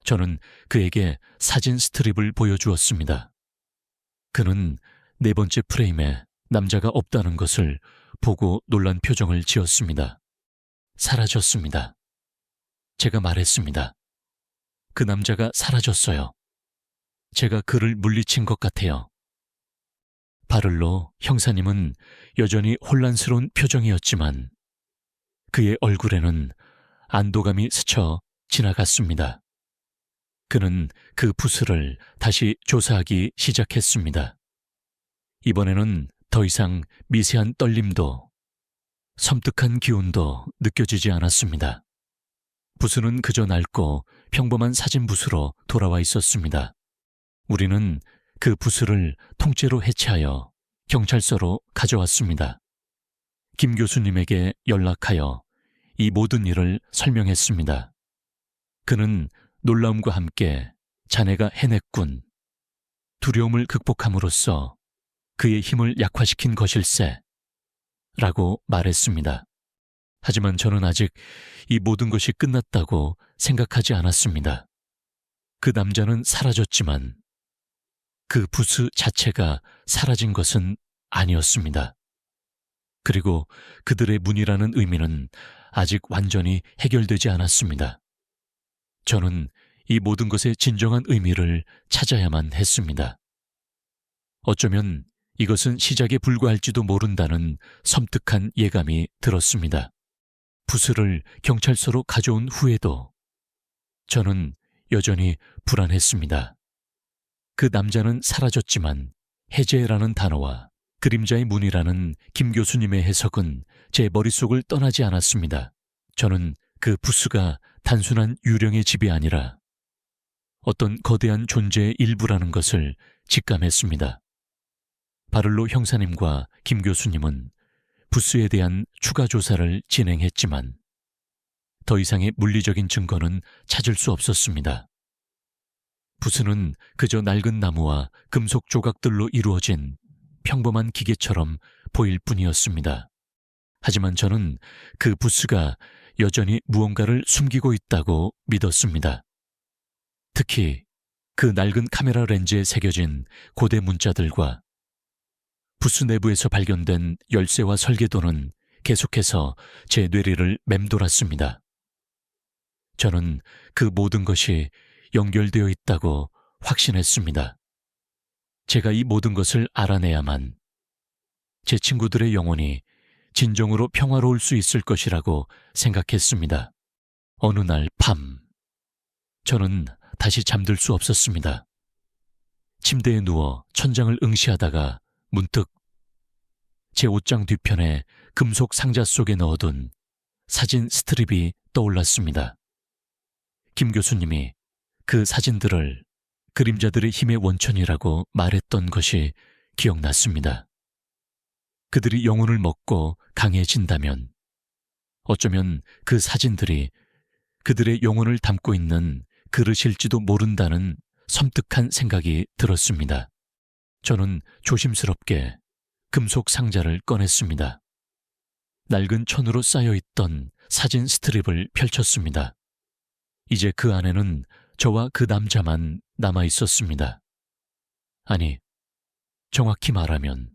저는 그에게 사진 스트립을 보여주었습니다. 그는 네 번째 프레임에 남자가 없다는 것을 보고 놀란 표정을 지었습니다. 사라졌습니다. 제가 말했습니다. 그 남자가 사라졌어요. 제가 그를 물리친 것 같아요. 바를로 형사님은 여전히 혼란스러운 표정이었지만 그의 얼굴에는 안도감이 스쳐 지나갔습니다. 그는 그 부스를 다시 조사하기 시작했습니다. 이번에는 더 이상 미세한 떨림도 섬뜩한 기운도 느껴지지 않았습니다. 부수는 그저 낡고 평범한 사진 부수로 돌아와 있었습니다. 우리는 그 부수를 통째로 해체하여 경찰서로 가져왔습니다. 김 교수님에게 연락하여 이 모든 일을 설명했습니다. 그는 놀라움과 함께 자네가 해냈군. 두려움을 극복함으로써 그의 힘을 약화시킨 것일세. 라고 말했습니다. 하지만 저는 아직 이 모든 것이 끝났다고 생각하지 않았습니다. 그 남자는 사라졌지만 그 부스 자체가 사라진 것은 아니었습니다. 그리고 그들의 문이라는 의미는 아직 완전히 해결되지 않았습니다. 저는 이 모든 것의 진정한 의미를 찾아야만 했습니다. 어쩌면 이것은 시작에 불과할지도 모른다는 섬뜩한 예감이 들었습니다. 부스를 경찰서로 가져온 후에도 저는 여전히 불안했습니다. 그 남자는 사라졌지만 해제라는 단어와 그림자의 문이라는 김 교수님의 해석은 제 머릿속을 떠나지 않았습니다. 저는 그 부스가 단순한 유령의 집이 아니라 어떤 거대한 존재의 일부라는 것을 직감했습니다. 바를로 형사님과 김 교수님은 부스에 대한 추가 조사를 진행했지만 더 이상의 물리적인 증거는 찾을 수 없었습니다. 부스는 그저 낡은 나무와 금속 조각들로 이루어진 평범한 기계처럼 보일 뿐이었습니다. 하지만 저는 그 부스가 여전히 무언가를 숨기고 있다고 믿었습니다. 특히 그 낡은 카메라 렌즈에 새겨진 고대 문자들과 부스 내부에서 발견된 열쇠와 설계도는 계속해서 제 뇌리를 맴돌았습니다. 저는 그 모든 것이 연결되어 있다고 확신했습니다. 제가 이 모든 것을 알아내야만 제 친구들의 영혼이 진정으로 평화로울 수 있을 것이라고 생각했습니다. 어느 날 밤, 저는 다시 잠들 수 없었습니다. 침대에 누워 천장을 응시하다가 문득 제 옷장 뒤편에 금속 상자 속에 넣어둔 사진 스트립이 떠올랐습니다. 김 교수님이 그 사진들을 그림자들의 힘의 원천이라고 말했던 것이 기억났습니다. 그들이 영혼을 먹고 강해진다면 어쩌면 그 사진들이 그들의 영혼을 담고 있는 그릇일지도 모른다는 섬뜩한 생각이 들었습니다. 저는 조심스럽게 금속 상자를 꺼냈습니다. 낡은 천으로 쌓여있던 사진 스트립을 펼쳤습니다. 이제 그 안에는 저와 그 남자만 남아 있었습니다. 아니, 정확히 말하면